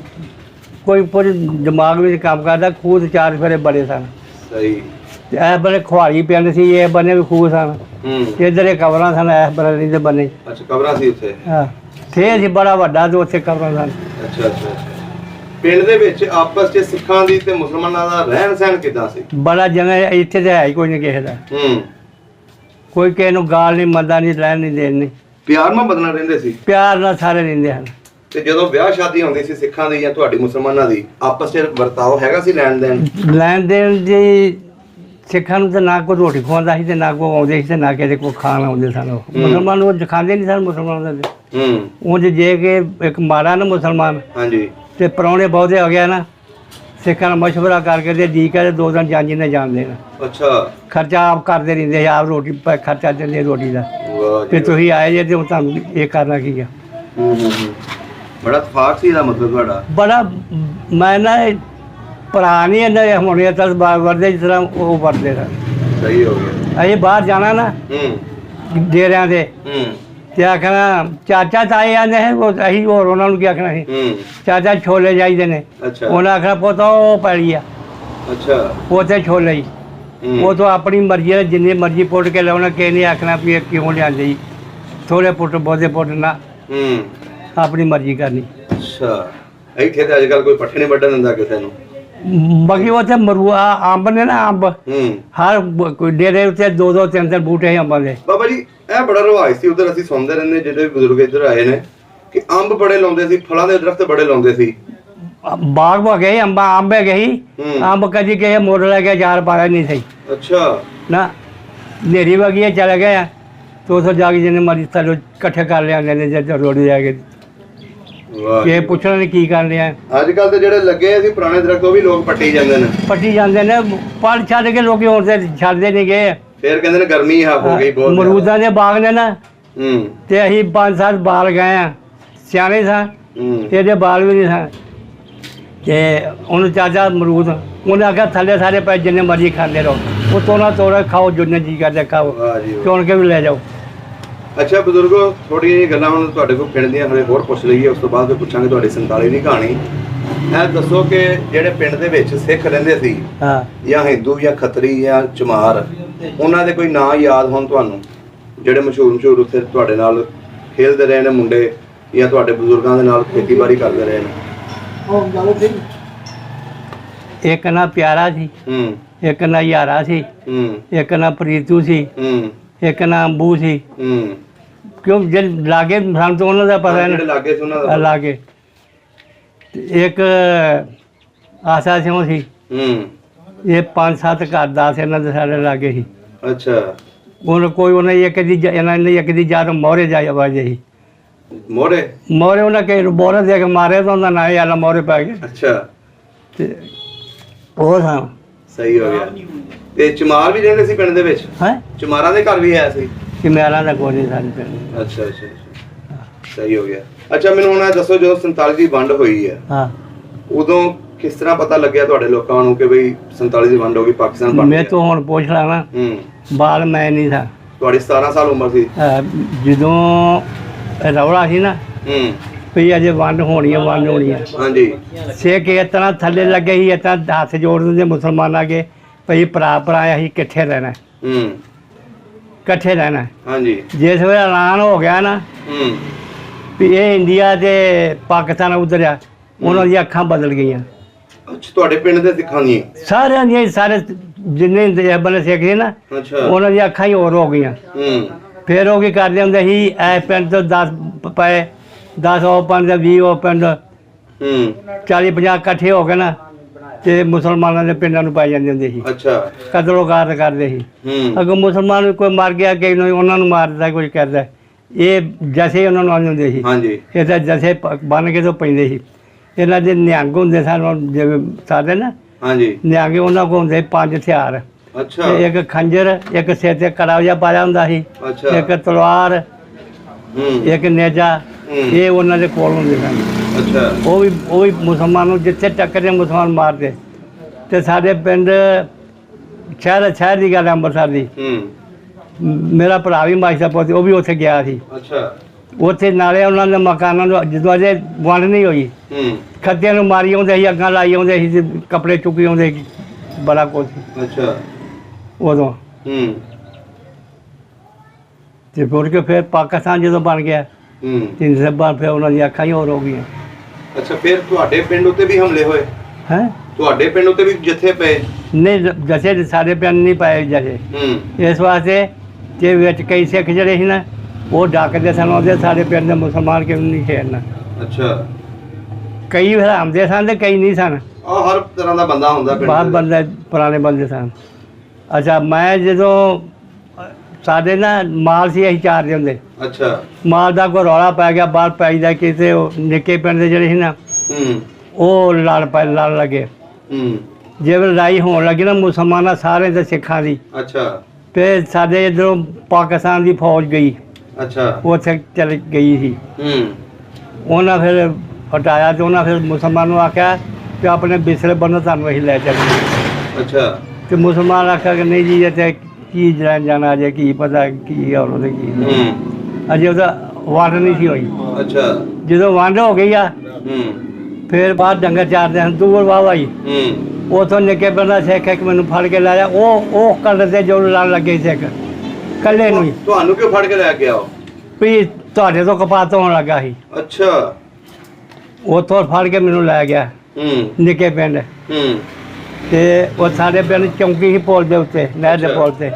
ਕੋਈ ਪੂਰੇ ਦਿਮਾਗ ਵਿੱਚ ਕੰਮ ਕਰਦਾ। ਖੂਹ ਤੇ ਚਾਰ ਫੇਰੇ ਬੜੇ ਸਨ। ਸਹੀ। ਤੇ ਇਹ ਬਣੇ ਖੁਆੜੀ ਪਿੰਡ ਸੀ, ਇਹ ਬੰਨੇ ਵੀ ਖੂਹ ਸਨ। ਇੱਧਰ ਇਹ ਕਬਰਾਂ ਸਨ, ਇਸ ਬਣੇ ਦੇ ਬੰਨੇ। ਅੱਛਾ, ਕਬਰਾਂ ਸੀ ਉੱਥੇ? ਹਾਂ, ਥੇ ਸੀ ਬੜਾ ਵੱਡਾ ਤੇ ਉੱਥੇ ਕਬਰਾਂ ਸਨ। ਅੱਛਾ ਅੱਛਾ ਅੱਛਾ। ਪਿੰਡ ਦੇ ਵਿੱਚ ਆਪਸ 'ਚ ਸਿੱਖਾਂ ਦੀ ਤੇ ਮੁਸਲਮਾਨਾਂ ਦਾ ਰਹਿਣ ਸਹਿਣ ਕਿੱਦਾਂ ਸੀ? ਬੜਾ ਜਗ੍ਹਾ ਇੱਥੇ ਤੇ ਹੈ ਹੀ ਕੋਈ ਨਹੀਂ ਕਿਸੇ ਦਾ। ਕੋਈ ਕਿਸੇ ਨੂੰ ਗਾਲ ਨਹੀਂ, ਮੰਦਾ ਨਹੀਂ, ਰਹਿਣ ਨਹੀਂ, ਦੇਣ ਨਹੀਂ। ਪਿਆਰ ਮੁਹੱਬਤ ਨਾਲ ਰਹਿੰਦੇ ਸੀ? ਪਿਆਰ ਨਾਲ ਸਾਰੇ ਰਹਿੰਦੇ ਹਨ। ਤੇ ਜਦੋਂ ਵਿਆਹ ਸ਼ਾਦੀ ਹੁੰਦੀ ਸੀ ਸਿੱਖਾਂ ਦੀ ਜਾਂ ਤੁਹਾਡੀ ਮੁਸਲਮਾਨਾਂ ਦੀ, ਆਪਸ 'ਚ ਵਰਤਾਓ ਹੈਗਾ ਸੀ ਲੈਣ ਦੇਣ? ਲੈਣ ਦੇਣ ਜੀ ਸਿੱਖਾਂ ਨੂੰ ਤਾਂ ਨਾ ਕੋਈ ਰੋਟੀ ਖਵਾਉਂਦਾ ਸੀ ਤੇ ਨਾ ਕੋਈ ਆਉਂਦੇ ਸੀ ਤੇ ਨਾ ਕਿਸੇ ਕੋਲ ਖਾਣ ਆਉਂਦੇ ਸਨ। ਮੁਸਲਮਾਨ ਉਹ ਖਾਂਦੇ ਨਹੀਂ ਸਨ ਮੁਸਲਮਾਨਾਂ ਦੇ। ਉਂਝ ਜੇ ਕਿ ਇੱਕ ਮਾਰਾ ਨਾ ਮੁਸਲਮਾਨ, ਹਾਂਜੀ, ਤੇ ਪ੍ਰਾਹੁਣੇ ਬਹੁਤੇ ਹੋ ਗਿਆ ਨਾ, ਸਿੱਖਾਂ ਨਾਲ ਮਸ਼ਵਰਾ ਕਰਕੇ ਤੇ ਜੀ ਕੇ 2 ਦਿਨ ਜਾਂਜੀ ਨੇ ਜਾਣ ਦੇਣਾ। ਅੱਛਾ, ਖਰਚਾ ਆਪ ਕਰਦੇ ਰਹਿੰਦੇ, ਆਪ ਰੋਟੀ ਖਰਚਾ ਦਿੰਦੇ ਰੋਟੀ ਦਾ। ਤੇ ਤੁਸੀਂ ਆਏ ਜੇ ਤੇ ਤੁਹਾਨੂੰ ਇਹ ਕਰਨਾ ਕੀ ਆ। ਬੜਾ ਇਤਫਾਕ ਸੀ ਇਹਦਾ ਮਤਲਬ ਤੁਹਾਡਾ? ਬੜਾ। ਮੈਂ ਨਾ ਭਰਾ ਨਹੀਂ ਇਹਨਾਂ ਹੋਣੇ ਤਾਂ ਵਰਦੇ ਜਿਸ ਤਰ੍ਹਾਂ ਉਹ ਵਰਦੇ ਸਨ। ਸਹੀ ਹੋ ਗਿਆ। ਅਸੀਂ ਬਾਹਰ ਜਾਣਾ ਨਾ ਡੇਰਿਆਂ ਦੇ, ਤੇ ਆਖਣਾ ਚਾਚਾ ਤਾਏ ਆਂਦੇ ਹੈ, ਅਸੀਂ ਹੋਰ ਉਹਨਾਂ ਨੂੰ ਕੀ ਆਖਣਾ ਸੀ, ਚਾਚਾ ਛੋਲੇ ਚਾਹੀਦੇ ਨੇ। ਉਹਨਾਂ ਆਖਣਾ ਪੁੱਤ ਉਹ ਪੈਲੀ ਆ। ਅੱਛਾ, ਉੱਥੇ ਛੋਲੇ ਹੀ ਉਹ ਤੋਂ ਆਪਣੀ ਮਰਜ਼ੀ ਨਾਲ ਜਿੰਨੀ ਮਰਜ਼ੀ ਪੁੱਟ ਕੇ ਲਿਆਉਣਾ। ਕਿਸੇ ਨੇ ਆਖਣਾ ਵੀ ਇਹ ਕਿਉਂ ਲਿਆਂਦੇ ਜੀ, ਥੋੜੇ ਪੁੱਟ ਬਹੁਤੇ ਪੁੱਟ ਨਾ, ਆਪਣੀ ਮਰਜ਼ੀ ਕਰਨੀ। ਅੱਛਾ, ਇੱਥੇ ਤੇ ਅੱਜ ਕੱਲ ਕੋਈ ਪੱਠੇ ਨਹੀਂ ਵੱਢਣ ਦਿੰਦਾ ਕਿਸੇ ਨੂੰ। ਬਾਕੀ ਉੱਥੇ ਮਰੂਆ ਅੰਬ ਨੇ ਨਾ, ਅੰਬ ਹਰ ਕੋਈ ਡੇਰੇ ਉੱਤੇ 2-2 3-3 ਬੂਟੇ ਸੀ ਅੰਬਾਂ ਦੇ। ਬਾਬਾ ਜੀ ਇਹ ਬੜਾ ਰਿਵਾਜ ਸੀ ਉਧਰ, ਅਸੀਂ ਸੁਣਦੇ ਰਹਿੰਦੇ ਜਿਹੜੇ ਬਜ਼ੁਰਗ ਇੱਧਰ ਆਏ ਨੇ ਕਿ ਅੰਬ ਬੜੇ ਲਾਉਂਦੇ ਸੀ, ਫਲਾਂ ਦੇ ਦਰਖਤ ਬੜੇ ਲਾਉਂਦੇ ਸੀ। ਬਾਗ ਹੋ ਗਏ ਅੰਬ ਹੈਗੇ ਸੀ। ਅੰਬ ਕਦੀ ਕਿਸੇ ਮੋੜ ਲੈ ਕੇ 4 ਪਾਇਆ ਨਹੀਂ ਸੀ। ਅੱਛਾ ਨਾ, ਨੇਰੀ ਵਗੀ ਚਲੇ ਗਏ ਆ ਤੇ ਉੱਥੋਂ ਜਾ ਕੇ ਜਿਹਨੇ ਮਰਜ਼ੀ ਥੱਲੇ ਇਕੱਠੇ ਕਰ ਲਿਆਉਂਦੇ ਨੇ ਜੇ ਰੋਡ ਜਾ ਕੇ। ਇਹ ਪੁੱਛਣਾ ਨਹੀਂ ਕੀ ਕਰ ਰਿਹਾ। ਅੱਜ ਕੱਲ ਤੇ ਜਿਹੜੇ ਲੱਗੇ ਸੀ ਪੁਰਾਣੇ ਦਰਖਤ ਉਹ ਵੀ ਲੋਕ ਪੱਟੀ ਜਾਂਦੇ ਨੇ। ਪੱਟੀ ਜਾਂਦੇ ਨੇ, ਪੜ ਛੱਡ ਕੇ ਲੋਕੀ ਹੁਣ ਤੇ ਛੱਡਦੇ ਨਹੀਂ ਗਏ। ਫਿਰ ਕਹਿੰਦੇ ਨੇ ਗਰਮੀ ਹੋ ਗਈ ਬਹੁਤ। ਮਰੂਦਾਂ ਦੇ ਬਾਗ ਨੇ ਨਾ, ਤੇ ਅਸੀਂ 5-7 ਬਾਲ ਗਏ ਆ, ਸਿਆਣੇ ਸਾਂ, ਇਹਦੇ ਬਾਲ ਵੀ ਨਹੀਂ ਸਾਂ। ਤੇ ਉਹਨੂੰ ਚਾਚਾ ਅਮਰੂਦ, ਉਹਨੇ ਆਖਿਆ ਥੱਲੇ ਸਾਰੇ ਪੈ ਜਿੰਨੇ ਮਰਜ਼ੀ ਖਾਂਦੇ ਰਹੋ, ਉਹ ਤੋੜਾ ਤੋੜਾ ਖਾਓ, ਜਿੰਨੇ ਜੀ ਕਰਦੇ ਖਾਓ, ਚੁਣ ਕੇ ਵੀ ਲੈ ਜਾਓ। ਅੱਛਾ ਬਜ਼ੁਰਗੋ, ਥੋੜ੍ਹੀਆਂ ਜਿਹੀਆਂ ਗੱਲਾਂ ਹੁਣ ਤੁਹਾਡੇ ਕੋਲ ਪਿੰਡ ਦੀਆਂ ਹਲੇ ਹੋਰ ਪੁੱਛ ਲਈਏ, ਉਸ ਤੋਂ ਬਾਅਦ ਫਿਰ ਪੁੱਛਾਂਗੇ ਤੁਹਾਡੀ 47 ਦੀ ਕਹਾਣੀ। ਇਹ ਦੱਸੋ ਕਿ ਜਿਹੜੇ ਪਿੰਡ ਦੇ ਵਿੱਚ ਸਿੱਖ ਰਹਿੰਦੇ ਸੀ, ਜਾਂ ਹਿੰਦੂ ਜਾਂ ਖੱਤਰੀ ਜਾਂ ਚਮਾਰ, ਉਹਨਾਂ ਦੇ ਕੋਈ ਨਾਂ ਯਾਦ ਹੋਣ ਤੁਹਾਨੂੰ, ਜਿਹੜੇ ਮਸ਼ਹੂਰ ਉੱਥੇ ਤੁਹਾਡੇ ਨਾਲ ਖੇਡਦੇ ਰਹੇ ਨੇ ਮੁੰਡੇ, ਜਾਂ ਤੁਹਾਡੇ ਬਜ਼ੁਰਗਾਂ ਦੇ ਨਾਲ ਖੇਤੀਬਾੜੀ ਕਰਦੇ ਰਹੇ ਨੇ? ਇੱਕ ਨਾ ਪਿਆਰਾ ਸੀ, ਇੱਕ ਨਾ ਯਾਰਾ ਸੀ, ਇੱਕ ਨਾ ਪ੍ਰੀਤੂ ਸੀ, ਇੱਕ ਨਾ ਅੰਬੂ ਸੀ। ਕਿਉਂ ਜੇ ਲਾਗੇ ਸਾਨੂੰ ਤਾਂ ਉਹਨਾਂ ਦਾ ਪਤਾ ਨਹੀਂ, ਲਾਗੇ ਸੀ ਉਹਨਾਂ ਦਾ ਲਾਗੇ। ਇੱਕ ਆਸਾ ਸਿੰਘ ਸੀ। ਇਹ 5-7 ਘਰ 10 ਇਹਨਾਂ ਦੇ ਸਾਡੇ ਲਾਗੇ ਸੀ। ਅੱਛਾ, ਉਹਨੇ ਕੋਈ ਉਹਨਾਂ ਇੱਕ ਦੀ ਇਹਨਾਂ ਨੇ ਇੱਕ ਦੀ ਜਾਂ ਮੋਹਰੇ ਜਾ ਆਵਾਜ਼ ਸੀ। ਮੋਹਰੇ ਉਹਨਾਂ ਕੇ ਬੋਰੇ ਦੇ ਕੇ ਮਾਰੇ ਤਾਂ ਉਹਦਾ ਨਾਂ ਯਾਲਾ ਮੋਹਰੇ ਪੈ ਗਿਆ। ਅੱਛਾ, ਤੇ ਉਹ ਹਾਂ ਸਹੀ ਹੋ ਗਿਆ। ਤੇ ਚਮਾਰ ਵੀ ਰਹਿੰਦੇ ਸੀ ਪਿੰਡ ਦੇ ਵਿੱਚ? ਹੈ, ਚਮਾਰਾਂ ਦੇ ਘਰ ਵੀ ਹੈ ਸੀ? ਚਮਾਰਾਂ ਦਾ ਕੋਈ ਨਹੀਂ ਸਾਡੇ ਪਿੰਡ। ਅੱਛਾ ਅੱਛਾ, ਸਹੀ ਹੋ ਗਿਆ। ਅੱਛਾ, ਮੈਨੂੰ ਹੁਣ ਇਹ ਦੱਸੋ, ਜਦੋਂ 47 ਦੀ ਵੰਡ ਹੋਈ ਹੈ, ਹਾਂ, ਉਦੋਂ ਕਿਸ ਤਰ੍ਹਾਂ ਪਤਾ ਲੱਗਿਆ ਤੁਹਾਡੇ ਲੋਕਾਂ ਨੂੰ ਕਿ ਬਈ 47 ਦੀ ਵੰਡ ਹੋ ਗਈ, ਪਾਕਿਸਤਾਨ ਬਣ ਗਿਆ? ਮੈਂ ਤਾਂ ਹੁਣ ਪੁੱਛ ਲਾ ਨਾ, ਬਾਲ ਮੈਂ ਨਹੀਂ ਥਾ, ਤੁਹਾਡੀ 17 ਸਾਲ ਉਮਰ ਸੀ ਜਦੋਂ ਰੌਲਾ ਸੀ ਨਾ ਵੀ ਅਜੇ ਵੰਡ ਹੋਣੀ ਹੈ, ਵੰਡ ਹੋਣੀ ਹੈ। ਹਾਂਜੀ, ਸਿੱਖ ਇਸ ਤਰ੍ਹਾਂ ਥੱਲੇ ਲੱਗੇ ਸੀ, ਇਸ ਤਰ੍ਹਾਂ ਹੱਥ ਜੋੜ ਦਿੰਦੇ ਮੁਸਲਮਾਨ ਆ ਕੇ, ਭਈ ਭਰਾ ਅਸੀਂ ਇਕੱਠੇ ਰਹਿਣਾ, ਇਕੱਠੇ ਰਹਿਣਾ। ਹਾਂਜੀ, ਜਿਸ ਵੇਲੇ ਐਲਾਨ ਹੋ ਗਿਆ ਨਾ ਵੀ ਇਹ ਇੰਡੀਆ ਤੇ ਪਾਕਿਸਤਾਨ ਉਧਰ ਆ, ਉਹਨਾਂ ਦੀਆਂ ਅੱਖਾਂ ਬਦਲ ਗਈਆਂ। ਅੱਛਾ, ਤੁਹਾਡੇ ਪਿੰਡ ਦੇ ਸਿੱਖਾਂ ਦੀਆਂ ਸਾਰਿਆਂ ਦੀਆਂ, ਸਾਰੇ ਜਿੰਨੇ ਬੰਦੇ ਸਿੱਖ ਸੀ ਨਾ, ਅੱਛਾ, ਉਹਨਾਂ ਦੀਆਂ ਅੱਖਾਂ ਹੀ ਹੋਰ ਹੋ ਗਈਆਂ। ਫਿਰ ਉਹ ਕੀ ਕਰਦੇ ਹੁੰਦੇ ਸੀ, ਐ ਪਿੰਡ ਤੋਂ 10 ਪਏ, 10 ਉਹ ਪਿੰਡ ਦੇ 20 ਉਹ ਪਿੰਡ, 40-50 ਇਕੱਠੇ ਹੋ ਕੇ ਨਾ ਤੇ ਮੁਸਲਮਾਨਾਂ ਦੇ ਪਿੰਡਾਂ ਨੂੰ ਪਾਈ ਜਾਂਦੇ ਹੁੰਦੇ ਸੀ। ਅੱਛਾ, ਕਤਲੋ ਕਾਰ ਕਰਦੇ ਸੀ। ਅਗਰ ਮੁਸਲਮਾਨ ਕੋਈ ਮਰ ਗਿਆ, ਕਈ ਨੂੰ ਉਹਨਾਂ ਨੂੰ ਮਾਰਦਾ, ਕੁਝ ਕਰਦਾ, ਇਹ ਜਥੇ ਉਹਨਾਂ ਨੂੰ ਆਉਂਦੇ ਹੁੰਦੇ ਸੀ। ਹਾਂਜੀ, ਇਹ ਤਾਂ ਜਥੇ ਬਣ ਕੇ ਤੋਂ ਪੈਂਦੇ ਸੀ। ਇਹਨਾਂ ਦੇ ਨਿਹੰਗ ਹੁੰਦੇ ਸਨ, ਜਿਵੇਂ ਸਾਡੇ ਨਾ, ਹਾਂਜੀ, ਨਿਹੰਗ ਉਹਨਾਂ ਕੋਲ ਹੁੰਦੇ 5 ਹਥਿਆਰ। ਅੱਛਾ, ਇੱਕ ਖੰਜਰ, ਇੱਕ ਸਿਰ ਤੇ ਕੜਾ ਜਿਹਾ ਪਾਇਆ ਹੁੰਦਾ ਸੀ, ਅੱਛਾ, ਇੱਕ ਤਲਵਾਰ, ਇੱਕ ਨੇਜਾ, ਇਹ ਉਹਨਾਂ ਦੇ ਕੋਲ ਹੁੰਦੇ ਸਨ। ਅੱਛਾ, ਉਹ ਵੀ ਮੁਸਲਮਾਨ ਨੂੰ ਜਿੱਥੇ ਟੱਕਰੇ ਮੁਸਲਮਾਨ ਮਾਰਦੇ। ਤੇ ਸਾਡੇ ਪਿੰਡ ਸ਼ਹਿਰ ਦੀ ਗੱਲ, ਅੰਮ੍ਰਿਤਸਰ ਦੀ, ਮੇਰਾ ਭਰਾ ਵੀ ਮਾਸ਼ਾ ਪੁੱਤ, ਉਹ ਵੀ ਉੱਥੇ ਗਿਆ ਸੀ। ਅੱਛਾ, ਉੱਥੇ ਨਾਲੇ ਉਹਨਾਂ ਦੇ ਮਕਾਨਾਂ ਨੂੰ ਜਦੋਂ ਅਜੇ ਵੰਡ ਨਹੀਂ ਹੋਈ, ਖੱਤਿਆਂ ਨੂੰ ਮਾਰੀ ਆਉਂਦੇ ਸੀ, ਅੱਗਾਂ ਲਾਈ ਆਉਂਦੇ ਸੀ, ਕੱਪੜੇ ਚੁੱਕੀ ਆਉਂਦੇ ਸੀ, ਬੜਾ ਕੁਛ। ਅੱਛਾ, ਉਦੋਂ ਤੇ ਮੁੜ ਕੇ ਫਿਰ ਪਾਕਿਸਤਾਨ ਜਦੋਂ ਬਣ ਗਿਆ, ਤਿੰਨ ਸੱਬਾਂ, ਫਿਰ ਉਹਨਾਂ ਦੀਆਂ ਅੱਖਾਂ ਹੀ ਹੋਰ ਹੋ ਗਈਆਂ। ਅੱਛਾ, ਫਿਰ ਤੁਹਾਡੇ ਪਿੰਡ ਉੱਤੇ ਵੀ ਹਮਲੇ ਹੋਏ? ਹੈ, ਤੁਹਾਡੇ ਪਿੰਡ ਉੱਤੇ ਵੀ ਜਥੇ ਪਏ? ਨਹੀਂ, ਜਥੇ ਸਾਰੇ ਪਿੰਡ ਨਹੀਂ ਪਾਏ ਜਥੇ। ਇਸ ਵਾਸਤੇ ਜੇ ਵਿੱਚ ਕਈ ਸਿੱਖ ਜਿਹੜੇ ਸੀ ਨਾ, ਉਹ ਡੱਕਦੇ ਸਨ, ਉਹਦੇ ਸਾਡੇ ਪਿੰਡ ਦੇ ਮੁਸਲਮਾਨ ਕਿਉਂ ਨਹੀਂ ਖੇਡਣਾ। ਅੱਛਾ, ਕਈ ਹਰਾਮਦੇ ਸਨ ਤੇ ਕਈ ਨਹੀਂ ਸਨ। ਹਰ ਤਰ੍ਹਾਂ ਦਾ ਬੰਦਾ ਹੁੰਦਾ ਪਿੰਡ ਬਾਹਰ ਬੰਦੇ, ਪੁਰਾਣੇ ਬੰਦੇ ਸਨ। ਅੱਛਾ, ਮੈਂ ਜਦੋਂ ਸਾਡੇ ਨਾ ਮਾਲ ਸੀ, ਅਸੀਂ ਚਾਰਦੇ ਹੁੰਦੇ। ਅੱਛਾ, ਮਾਲ ਦਾ ਕੋਈ ਰੌਲਾ ਪੈ ਗਿਆ, ਬਾਹਰ ਪੈ ਜਾਂਦਾ ਕਿਤੇ, ਉਹ ਨਿੱਕੇ ਪਿੰਡ ਦੇ ਜਿਹੜੇ ਸੀ ਨਾ, ਉਹ ਲੜ ਲੱਗੇ। ਜੇ ਲੜਾਈ ਹੋਣ ਲੱਗੀ ਨਾ ਮੁਸਲਮਾਨਾਂ ਸਾਰੇ ਤੇ ਸਿੱਖਾਂ ਦੀ, ਅੱਛਾ, ਫਿਰ ਸਾਡੇ ਇੱਧਰੋਂ ਪਾਕਿਸਤਾਨ ਦੀ ਫੌਜ ਗਈ। ਅੱਛਾ, ਉੱਥੇ ਚਲ ਗਈ ਸੀ। ਉਹਨਾਂ ਫਿਰ ਹਟਾਇਆ ਤੇ ਉਹਨਾਂ ਫਿਰ ਮੁਸਲਮਾਨ ਨੂੰ ਆਖਿਆ ਕਿ ਆਪਣੇ ਬਿਸਰੇ ਬੰਨੋ, ਤੁਹਾਨੂੰ ਅਸੀਂ ਲੈ ਚੱਲਦੇ। ਅੱਛਾ, ਤੇ ਮੁਸਲਮਾਨ ਆਖਿਆ ਕਿ ਨਹੀਂ ਜੀ, ਇੱਥੇ ਕੀ ਜਾਣਾ, ਅਜੇ ਕੀ ਪਤਾ ਕੀ ਆ ਉਹਨਾਂ ਦੇ ਕੀ। ਅਜੇ ਉਹਦਾ ਵੰਡ ਨਹੀਂ ਸੀ ਹੋਈ। ਅੱਛਾ, ਜਦੋਂ ਵੰਡ ਹੋ ਗਈ ਆ, ਫਿਰ ਬਾਹਰ ਡੰਗਰ ਚਾਰਦੇ ਹਨ, ਦੂਰ ਵਾਹ ਵਾਈ। ਉਥੋਂ ਨਿੱਕੇ ਪਿੰਡ ਦਾ ਸਿੱਖ ਇੱਕ ਮੈਨੂੰ ਫੜ ਕੇ ਲਾਇਆ, ਉਹ ਕੱਲ ਤੇ ਜੋ ਲੜਨ ਲੱਗੇ ਸਿੱਖ ਕੱਲੇ ਨੂੰ ਹੀ। ਤੁਹਾਨੂੰ ਕਿਉਂ ਫੜ ਕੇ ਲੈ ਕੇ ਆਓ? ਵੀ ਤੁਹਾਡੇ ਤੋਂ ਕਪਾਤ ਹੋਣ ਲੱਗਾ ਸੀ। ਅੱਛਾ, ਉਥੋਂ ਫੜ ਕੇ ਮੈਨੂੰ ਲੈ ਗਿਆ ਨਿੱਕੇ ਪਿੰਡ। ਤੇ ਉਹ ਸਾਡੇ ਪਿੰਡ ਚੌਂਕੀ ਸੀ ਪੁਲ ਦੇ ਉੱਤੇ, ਨਹਿਰ ਦੇ ਪੁਲ ਤੇ,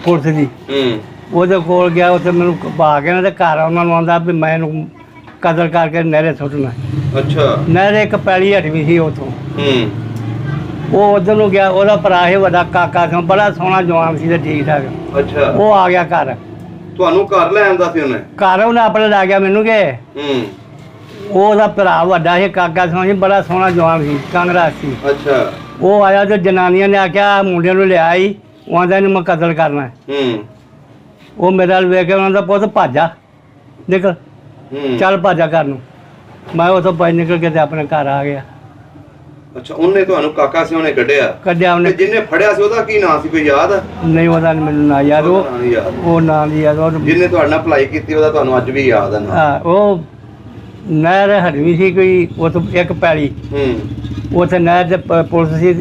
ਪੁਲਿਸ ਦੀ। ਉਹਦੇ ਕੋਲ ਗਿਆ, ਉੱਥੇ ਮੈਨੂੰ ਪਾ ਕੇ ਨਾ ਤੇ ਘਰ ਉਹਨਾਂ ਨੂੰ ਆਉਂਦਾ ਵੀ ਮੈਂ ਇਹਨੂੰ ਕਤਲ ਕਰਕੇ ਨਹਿਰੇ ਸੁੱਟਣਾ। ਅੱਛਾ, ਨਹਿਰੇ ਇੱਕ ਪੈਲੀ ਹਟਵੀਂ ਸੀ ਉੱਥੋਂ। ਉਹ ਉਧਰ ਨੂੰ ਗਿਆ, ਉਹਦਾ ਭਰਾ ਸੀ ਵੱਡਾ ਕਾਕਾ ਸੀ, ਬੜਾ ਸੋਹਣਾ ਜਵਾਨ ਸੀ ਤੇ ਠੀਕ ਠਾਕ। ਅੱਛਾ, ਉਹ ਆ ਗਿਆ ਘਰ। ਤੁਹਾਨੂੰ ਘਰ ਲੈ ਆਂਦਾ ਸੀ ਉਹਨੇ? ਘਰ ਉਹਨੇ ਆਪਣੇ ਲੈ ਗਿਆ ਮੈਨੂੰ ਕਿ ਉਹਦਾ ਭਰਾ ਵੱਡਾ ਸੀ, ਕਾਕਾ ਸੀ, ਬੜਾ ਸੋਹਣਾ ਜਵਾਨ ਸੀ, ਕਾਂਗਰਸ ਸੀ। ਅੱਛਾ, ਉਹ ਆਇਆ ਤੇ ਜਨਾਨੀਆਂ ਨੇ ਆਖਿਆ ਮੁੰਡਿਆਂ ਨੂੰ ਲਿਆ ਹੀ, ਉਹ ਆਂਦਾ ਇਹਨੂੰ ਮੈਂ ਕਤਲ ਕਰਨਾ। ਉਹ ਮੇਰੇ ਵੱਲ ਵੇਖ ਕੇ ਉਹਨਾਂ ਦਾ ਪੁੱਤ ਭਾਜਾ, ਨਿਕਲ, ਚੱਲ ਭਾਜਾ ਘਰ ਨੂੰ। ਮੈਂ ਉੱਥੋਂ ਭੱਜ ਨਿਕਲ ਕੇ ਤੇ ਆਪਣੇ ਘਰ ਆ ਗਿਆ। ਅੱਛਾ, ਉਹਨੇ ਤੁਹਾਨੂੰ ਕਾਕਾ ਸੀ ਉਹਨੇ ਕੱਢਿਆ ਉਹਨੇ। ਜਿਹਨੇ ਫੜਿਆ ਸੀ ਉਹਦਾ ਕੀ ਨਾਂ ਸੀ, ਕੋਈ ਯਾਦ? ਨਹੀਂ, ਉਹਦਾ ਨਹੀਂ ਮੈਨੂੰ ਨਾਂ ਯਾਦ। ਉਹ ਨਾਂ ਨਹੀਂ ਯਾਦ। ਜਿਹਨੇ ਤੁਹਾਡੇ ਨਾਲ ਭਲਾਈ ਕੀਤੀ ਉਹਦਾ ਤੁਹਾਨੂੰ ਅੱਜ ਵੀ ਯਾਦ ਹੈ ਨਾ? ਹਾਂ, ਉਹ ਨਹਿਰ ਹਟਵੀਂ ਸੀ ਕੋਈ, ਉੱਥੇ ਇੱਕ ਪੈਲੀ, ਉੱਥੇ ਨਹਿਰ ਤੇ ਪੁਲਿਸ ਸੀ,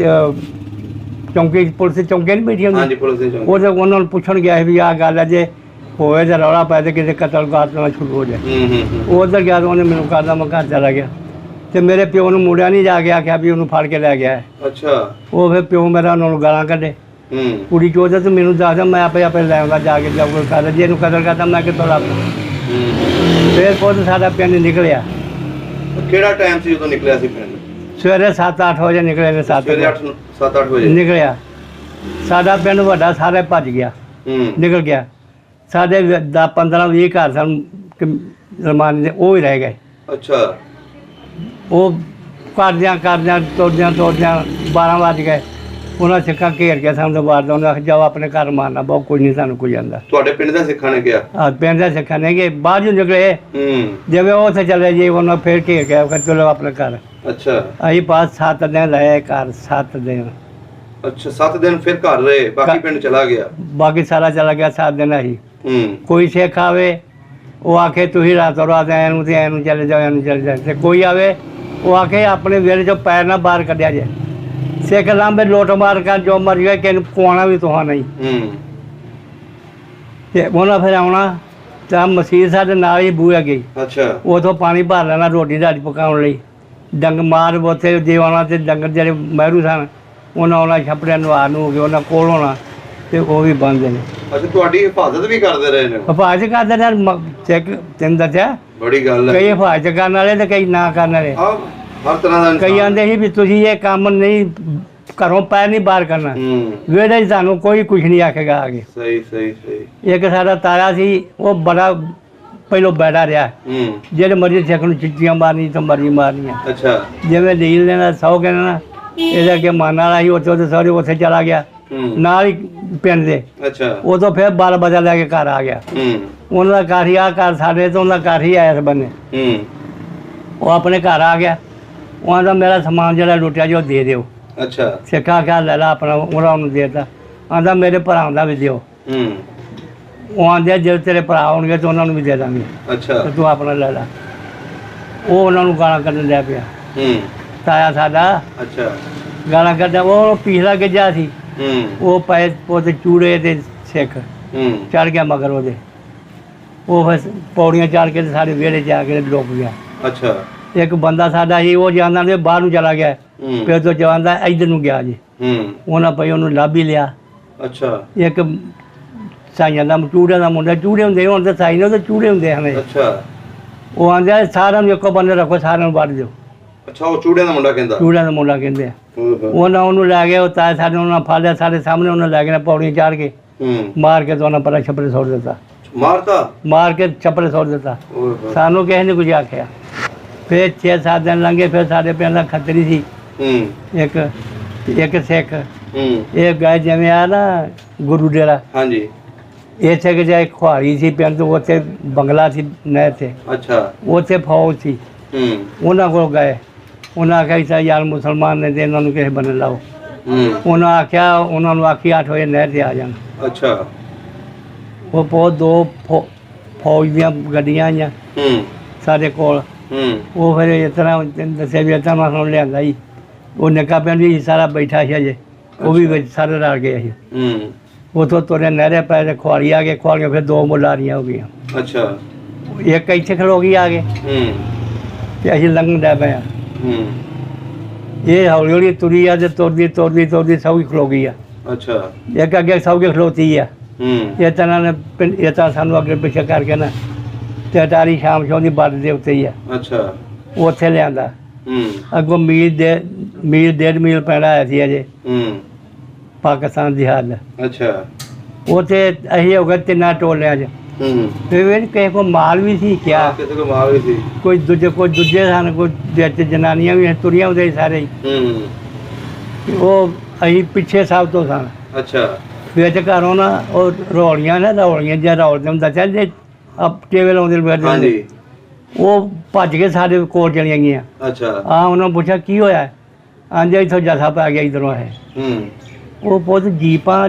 ਚੌਂਕੀ, ਪੁਲਿਸ ਚੌਂਕੀ ਨਹੀਂ ਬੈਠੀ ਹੁੰਦੀ, ਉਹਦੇ ਉਹਨਾਂ ਨੂੰ ਪੁੱਛਣ ਗਿਆ ਸੀ ਵੀ ਆਹ ਗੱਲ ਹੈ, ਜੇ ਹੋਏ ਤਾਂ ਰੌਲਾ ਪੈ ਤੇ ਕਿਸੇ ਕਤਲ ਕਰਨਾ ਸ਼ੁਰੂ ਹੋ ਜਾਏ। ਉਹ ਉੱਧਰ ਗਿਆ ਤਾਂ ਉਹਨੇ ਮੈਨੂੰ ਕਰਦਾ, ਮੈਂ ਘਰ ਚਲਾ ਗਿਆ। ਤੇ ਮੇਰੇ ਪਿਓ ਨੂੰ ਮੁੜਿਆ ਨਹੀਂ ਜਾ ਕੇ ਆਖਿਆ ਵੀ ਉਹਨੂੰ ਫੜ ਕੇ ਲੈ ਗਿਆ। ਅੱਛਾ, ਉਹ ਫਿਰ ਪਿਓ ਮੇਰਾ ਉਹਨਾਂ ਨੂੰ ਗਾਲਾਂ ਕੱਢੇ। ਕੁੜੀ ਚੋਦਾ ਤੂੰ ਮੈਨੂੰ ਦੱਸਦਾ, ਮੈਂ ਆਪੇ ਲੈ ਆਉਂਦਾ ਜਾ ਕੇ, ਜਾਊਗਾ ਕਰ, ਜੇ ਇਹਨੂੰ ਕਤਲ ਕਰਦਾ ਮੈਂ ਕਿੱਥੋਂ ਲੱਭ। ਫਿਰ ਪੁੱਤ ਸਾਡਾ ਪਿੰਡ ਨਿਕਲਿਆ। ਕਿਹੜਾ ਟਾਈਮ ਸੀ ਜਦੋਂ ਨਿਕਲਿਆ ਸੀ ਪਿੰਡ? ਸਵੇਰੇ 7-8 ਵਜੇ ਨਿਕਲੇ ਨੇ। 7-8 ਵਜੇ ਨਿਕਲਿਆ। ਸਾਡਾ ਪਿੰਡ ਵੱਡਾ, ਸਾਰੇ ਭੱਜ ਗਿਆ, ਨਿਕਲ ਗਿਆ। ਸਾਡੇ 15-20 ਘਰ ਸਨ ਰਮਾਨੀ ਦੇ, ਉਹ ਹੀ ਰਹਿ ਗਏ। ਅੱਛਾ, ਉਹ ਕਰਦਿਆਂ ਤੁਰਦਿਆਂ 12 ਵੱਜ ਗਏ। ਉਹਨਾਂ ਸਿੱਖਾਂ ਘੇਰ ਕੇ ਸਾਨੂੰ ਦਬਾਰ ਦਾ, ਉਹਨਾਂ ਜਾਓ ਆਪਣੇ ਘਰ ਮਾਰਨਾ, ਬਹੁਤ ਕੁਝ ਨਹੀਂ ਸਾਨੂੰ ਕੋਈ ਆਉਂਦਾ। ਤੁਹਾਡੇ ਪਿੰਡ ਦੇ ਸਿੱਖਾਂ ਨੇ ਕਿਹਾ? ਹਾਂ, ਪਿੰਡ ਦੇ ਸਿੱਖਾਂ ਨੇ ਕਿ ਬਾਹਰ ਜੋ ਨਿਕਲੇ, ਜਿਵੇਂ ਉਹ ਉੱਥੇ ਚਲੇ ਜੀ, ਉਹਨਾਂ ਫਿਰ ਘੇਰ ਕੇ ਫਿਰ ਚਲੋ ਆਪਣੇ ਘਰ। ਅੱਛਾ, ਅਸੀਂ ਪਾਸ 7 ਦਿਨ ਲਏ ਘਰ, 7 ਦਿਨ। ਅੱਛਾ, 7 ਦਿਨ ਫਿਰ ਘਰ ਰਹੇ, ਬਾਕੀ ਪਿੰਡ ਚਲਾ ਗਿਆ? ਬਾਕੀ ਸਾਰਾ ਚਲਾ ਗਿਆ, 7 ਦਿਨ ਅਸੀਂ। ਕੋਈ ਸਿੱਖ ਆਵੇ ਉਹ ਆਖੇ ਤੁਸੀਂ ਰਾਤੋਂ ਰਾਤ ਐਨੂੰ ਤੇ ਐਨੂੰ ਚਲੇ ਜਾਓ, ਐਨੂੰ ਚਲੇ ਜਾਓ। ਤੇ ਕੋਈ ਆਵੇ ਉਹ ਆਖੇ ਆਪਣੇ ਵਿਹੜੇ ਚੋਂ ਪੈਰ ਨਾ ਬਾਹਰ ਕੱਢਿਆ ਜੇ। ਸਿੱਖ ਲਾਂਬੇ ਲੋਟ ਮਾਰ ਕਰ ਜੋ ਮਰ ਗਿਆ, ਕਿਸੇ ਨੂੰ ਖਵਾਉਣਾ ਵੀ ਤੁਹਾਂ ਨਹੀਂ। ਤੇ ਉਹਨਾਂ ਫਿਰ ਆਉਣਾ ਤਾਂ ਮਸੀਤ ਸਾਡੇ ਨਾਲ ਹੀ ਬੂਹੇ ਗਈ। ਅੱਛਾ। ਉਥੋਂ ਪਾਣੀ ਭਰ ਲੈਣਾ ਰੋਟੀ ਰਾਟੀ ਪਕਾਉਣ ਲਈ। ਡੰਗ ਮਾਰ ਉੱਥੇ ਜੇ ਆਉਣਾ ਤੇ ਡੰਗਰ ਜਿਹੜੇ ਮਹਿਰੂ ਸਨ ਉਹਨਾਂ ਆਉਣਾ ਛੱਪੜਿਆਂ ਨਵਾ ਨੂੰ ਹੋ ਗਏ ਉਹਨਾਂ ਕੋਲ ਹੋਣਾ ਤੇ ਉਹ ਵੀ ਬੰਦੇ ਨੇ। ਅੱਛਾ, ਤੁਹਾਡੀ ਹਿਫਾਜ਼ਤ ਵੀ ਕਰਦੇ ਰਹੇ ਨੇ? ਹਿਫਾਜ਼ਤ ਕਰਦੇ ਨੇ ਸਿੱਖ ਤੈਨੂੰ ਦੱਸਿਆ ਬੜੀ ਗੱਲ ਹੈ। ਕਈ ਹਿਫਾਜ਼ਤ ਕਰਨ ਵਾਲੇ ਤੇ ਕਈ ਨਾ ਕਰਨ ਵਾਲੇ, ਹਰ ਤਰ੍ਹਾਂ ਦਾ। ਕਈ ਆਂਦੇ ਸੀ ਵੀ ਤੁਸੀਂ ਇਹ ਕੰਮ ਨਹੀਂ ਘਰੋਂ ਪੈਰ ਨਹੀਂ ਬਾਹਰ ਕਰਨਾ, ਵਿਹੜੇ 'ਚ ਤੁਹਾਨੂੰ ਕੋਈ ਕੁਛ ਨਹੀਂ ਆਖੇਗਾ ਆ ਕੇ। ਸਹੀ ਸਹੀ ਸਹੀ। ਇੱਕ ਸਾਡਾ ਤਾਰਾ ਸੀ ਉਹ ਬੜਾ ਪਹਿਲੋਂ ਬੈਠਾ ਰਿਹਾ, ਜਿਹੜੇ ਮਰਜ਼ੀ ਸਿੱਖ ਨੂੰ ਚਿੱਟੀਆਂ ਮਾਰਨੀ ਤਾਂ ਮਰਜ਼ੀ ਮਾਰਨੀਆਂ। ਅੱਛਾ। ਜਿਵੇਂ ਡੀਲ ਲੈਣਾ 100 ਕਹਿਣਾ ਨਾ, ਇਹਦੇ ਅੱਗੇ ਮਾਨ ਵਾਲਾ ਸੀ ਉੱਥੇ ਸਾਰੇ ਉੱਥੇ ਚਲਾ ਗਿਆ ਨਾਲ ਹੀ ਪਿੰਡ ਦੇ। ਅੱਛਾ। ਉਦੋਂ ਫਿਰ 12 ਵਜੇ ਲੈ ਕੇ ਘਰ ਆ ਗਿਆ। ਉਹਨਾਂ ਦਾ ਘਰ ਹੀ ਆ ਘਰ ਸਾਡੇ ਤੋਂ ਉਹਨਾਂ ਦਾ ਘਰ ਹੀ ਆਇਆ ਇਸ ਬੰਨੇ। ਉਹ ਆਪਣੇ ਘਰ ਆ ਗਿਆ, ਉਹਨਾਂ ਦਾ ਮੇਰਾ ਸਮਾਨ ਜਿਹੜਾ ਲੁੱਟਿਆ ਜੀ ਉਹ ਦੇ ਦਿਓ। ਅੱਛਾ। ਸਿੱਖਾ ਕਿਆ ਲੈ ਲਾ ਆਪਣਾ, ਉਹਨਾਂ ਨੂੰ ਦੇ ਦਿੱਤਾ। ਆਂਦਾ ਮੇਰੇ ਭਰਾ ਦਾ ਵੀ ਦਿਓ। ਉਹ ਆਂਦੇ ਜੇ ਤੇਰੇ ਭਰਾ ਹੋਣਗੇ ਤਾਂ ਉਹਨਾਂ ਨੂੰ ਵੀ ਦੇ ਦਾਂਗੇ। ਅੱਛਾ। ਤੇ ਤੂੰ ਆਪਣਾ ਲੈ ਲਾ। ਉਹ ਉਹਨਾਂ ਨੂੰ ਗਾਲਾਂ ਕੱਢਣ ਲੱਗ ਪਿਆ ਤਾਇਆ ਸਾਡਾ। ਅੱਛਾ। ਗਾਲਾਂ ਕੱਢਿਆ। ਉਹ ਪਿਛਲਾ ਗਿੱਜਾ ਸੀ, ਉਹ ਪਏ ਉਹਦੇ ਚੂੜੇ ਤੇ ਸਿੱਖ ਚੜ ਗਿਆ ਮਗਰ ਉਹਦੇ। ਉਹ ਫਿਰ ਪੌੜੀਆਂ ਚੜ ਕੇ ਤੇ ਸਾਡੇ ਵਿਹੜੇ 'ਚ ਆ ਕੇ ਲੁਕ ਗਿਆ। ਅੱਛਾ। ਇੱਕ ਬੰਦਾ ਸਾਡਾ ਸੀ ਉਹ ਜਾਂਦਾ ਨੇ ਬਾਹਰ ਨੂੰ ਚਲਾ ਗਿਆ, ਫਿਰ ਤੋਂ ਜਾਂਦਾ ਇੱਧਰ ਨੂੰ ਗਿਆ ਜੀ। ਉਹਨਾਂ ਪਈ ਉਹਨੂੰ ਲੱਭ ਹੀ ਲਿਆ। ਅੱਛਾ। ਇੱਕ ਸਾਈਆਂ ਦਾ ਚੂੜਿਆਂ ਦਾ ਮੁੰਡਾ, ਚੂੜੇ ਹੁੰਦੇ ਹੁਣ ਤਾਂ ਸਾਈ ਨੇ ਉਹਦੇ ਚੂੜੇ ਹੁੰਦੇ ਹਮੇ। ਅੱਛਾ। ਉਹ ਆਂਦੇ ਸਾਰਿਆਂ ਨੂੰ ਇੱਕੋ ਬੰਦੇ ਰੱਖੋ, ਸਾਰਿਆਂ ਨੂੰ ਵੱਢ ਦਿਓ। ਅੱਛਾ। ਉਹ ਚੂੜਿਆਂ ਦਾ ਮੁੰਡਾ ਕਹਿੰਦਾ? ਚੂੜਿਆਂ ਦਾ ਮੁੰਡਾ ਕਹਿੰਦੇ ਆ। ਉਹਨਾਂ ਉਹਨੂੰ ਲੈ ਗਏ, ਉਹ ਤਾਏ ਸਾਡੇ ਉਹਨਾਂ ਫੜ ਲਿਆ, ਸਾਡੇ ਸਾਹਮਣੇ ਉਹਨਾਂ ਲੈ ਗਏ ਪੌੜੀਆਂ ਚਾੜ ਕੇ ਮਾਰ ਕੇ ਤੇ ਉਹਨਾਂ ਪਰਾਂ ਛੱਪੜੇ ਸੁੱਟ ਦਿੱਤਾ। ਮਾਰ ਕੇ ਛੱਪੜੇ ਸੁੱਟ ਦਿੱਤਾ। ਸਾਨੂੰ ਕਿਸੇ ਨੇ ਕੁਝ ਆਖਿਆ। ਫਿਰ 6-7 ਦਿਨ ਲੰਘੇ, ਫਿਰ ਸਾਡੇ ਪਿੰਡ ਦਾ ਖੱਤਰੀ ਸੀ ਇੱਕ ਸਿੱਖ, ਇਹ ਗਏ ਜਿਵੇਂ ਆ ਨਾ ਗੁਰੂ ਡੇਰਾ। ਹਾਂਜੀ। ਇੱਥੇ ਕਿ ਜਾਏ ਖੁਆਰੀ ਸੀ ਪਿੰਡ ਤੋਂ, ਉੱਥੇ ਬੰਗਲਾ ਸੀ ਨਹਿਰ 'ਤੇ। ਅੱਛਾ। ਉੱਥੇ ਫੌਜ ਸੀ, ਉਹਨਾਂ ਕੋਲ ਗਏ। ਉਹਨਾਂ ਆਖਿਆ ਇਸ ਯਾਰ ਮੁਸਲਮਾਨ ਨੇ ਤੇ ਇਹਨਾਂ ਨੂੰ ਕਿਸੇ ਬੰਨੇ ਲਾਓ। ਉਹਨਾਂ ਆਖਿਆ, ਉਹਨਾਂ ਨੂੰ ਆਖੀ 8 ਵਜੇ ਨਹਿਰ 'ਤੇ ਆ ਜਾਣ। ਅੱਛਾ। ਉਹ ਬਹੁਤ 2 ਫੌਜ ਦੀਆਂ ਗੱਡੀਆਂ ਆਈਆਂ ਸਾਡੇ ਕੋਲ। ਉਹ ਫਿਰ ਇਸ ਤਰ੍ਹਾਂ ਦੱਸਿਆ ਵੀ ਇਸ ਤਰ੍ਹਾਂ ਸਾਨੂੰ ਲਿਆਂਦਾ ਜੀ। ਉਹ ਨਿੱਕਾ ਪਿੰਡ ਵੀ ਸਾਰਾ ਬੈਠਾ ਸੀ ਅਜੇ, ਉਹ ਵੀ ਵਿੱਚ ਸਾਰੇ ਰਲ ਗਏ ਸੀ। ਉੱਥੋਂ ਤੁਰੇ ਨਹਿਰੇ ਪੈ ਤੇ ਖੁਆਲੀ ਆ ਗਏ, ਖੁਆਲੀਆਂ ਫਿਰ 2 ਮੁਲਾਰੀਆਂ ਹੋ ਗਈਆਂ। ਅੱਛਾ। ਇੱਕ ਇੱਥੇ ਖਲੋ ਗਈ ਆ ਗਏ ਤੇ ਅਸੀਂ ਲੰਘਣ ਡੈ ਪਏ ਆ। ਇਹ ਹੌਲੀ ਹੌਲੀ ਤੁਰੀ ਆ ਤੇ ਤੁਰਦੀ ਤੁਰਦੀ ਤੁਰਦੀ ਸਭ ਹੀ ਖਲੋ ਗਈ ਆ। ਅੱਛਾ। ਇੱਕ ਅੱਗੇ ਸਭ ਕੇ ਖਲੋਤੀ ਆ। ਇਹ ਤਰ੍ਹਾਂ ਨੇ ਇਹ ਤਾਂ ਸਾਨੂੰ ਅੱਗੇ ਪਿੱਛੇ ਕਰਕੇ ਨਾ ਤੇ ਅਟਾਰੀ ਸ਼ਾਮ ਸ਼ਾਮ ਦੀ ਬੱਟ ਦੇ ਉੱਤੇ ਹੀ ਆ। ਅੱਛਾ। ਉੱਥੇ ਲਿਆਂਦਾ। ਅੱਗੋਂ ਮੀਲ 1.5 ਮੀਲ ਪੈਣਾ ਆਇਆ ਸੀ ਅਜੇ ਪਾਕਿਸਤਾਨ ਦੀ ਹੱਦ। ਅੱਛਾ। ਉੱਥੇ ਅਸੀਂ ਹੋ ਗਏ 3 ਟੋਲਿਆਂ 'ਚ। ਫਿਰ ਕਿਸੇ ਕੋਲ ਮਾਲ ਵੀ ਸੀ ਕਿਆ, ਕਿਸੇ ਕੋਲ ਮਾਲ ਵੀ ਸੀ, ਕੋਈ ਦੂਜੇ ਸਨ, ਕੋਈ ਵਿੱਚ ਜਨਾਨੀਆਂ ਵੀ ਤੁਰੀਆਂ ਹੁੰਦੀਆਂ ਸੀ ਸਾਰੇ। ਉਹ ਅਸੀਂ ਪਿੱਛੇ ਸਭ ਤੋਂ ਸਨ। ਅੱਛਾ। ਵਿੱਚ ਘਰੋਂ ਨਾ ਉਹ ਰੌਲੀਆਂ ਨਾ ਰੌਲੀਆਂ ਜਾਂ ਰੌਲਦੇ ਹੁੰਦਾ ਚੱਲ ਜੇ ਟੇਬਲ ਆਉਂਦੇ ਬੈਠਦੇ, ਉਹ ਭੱਜ ਕੇ ਸਾਡੇ ਕੋਲ ਚਲੀਆਂ ਗਈਆਂ। ਅੱਛਾ। ਉਹਨਾਂ ਨੂੰ ਪੁੱਛਿਆ ਕੀ ਹੋਇਆ? ਆਂਦੇ ਇੱਥੋਂ ਜਥਾ ਪੈ ਗਿਆ ਇੱਧਰੋਂ ਹੈ। ਉਹ ਬਹੁਤ ਜੀਪਾਂ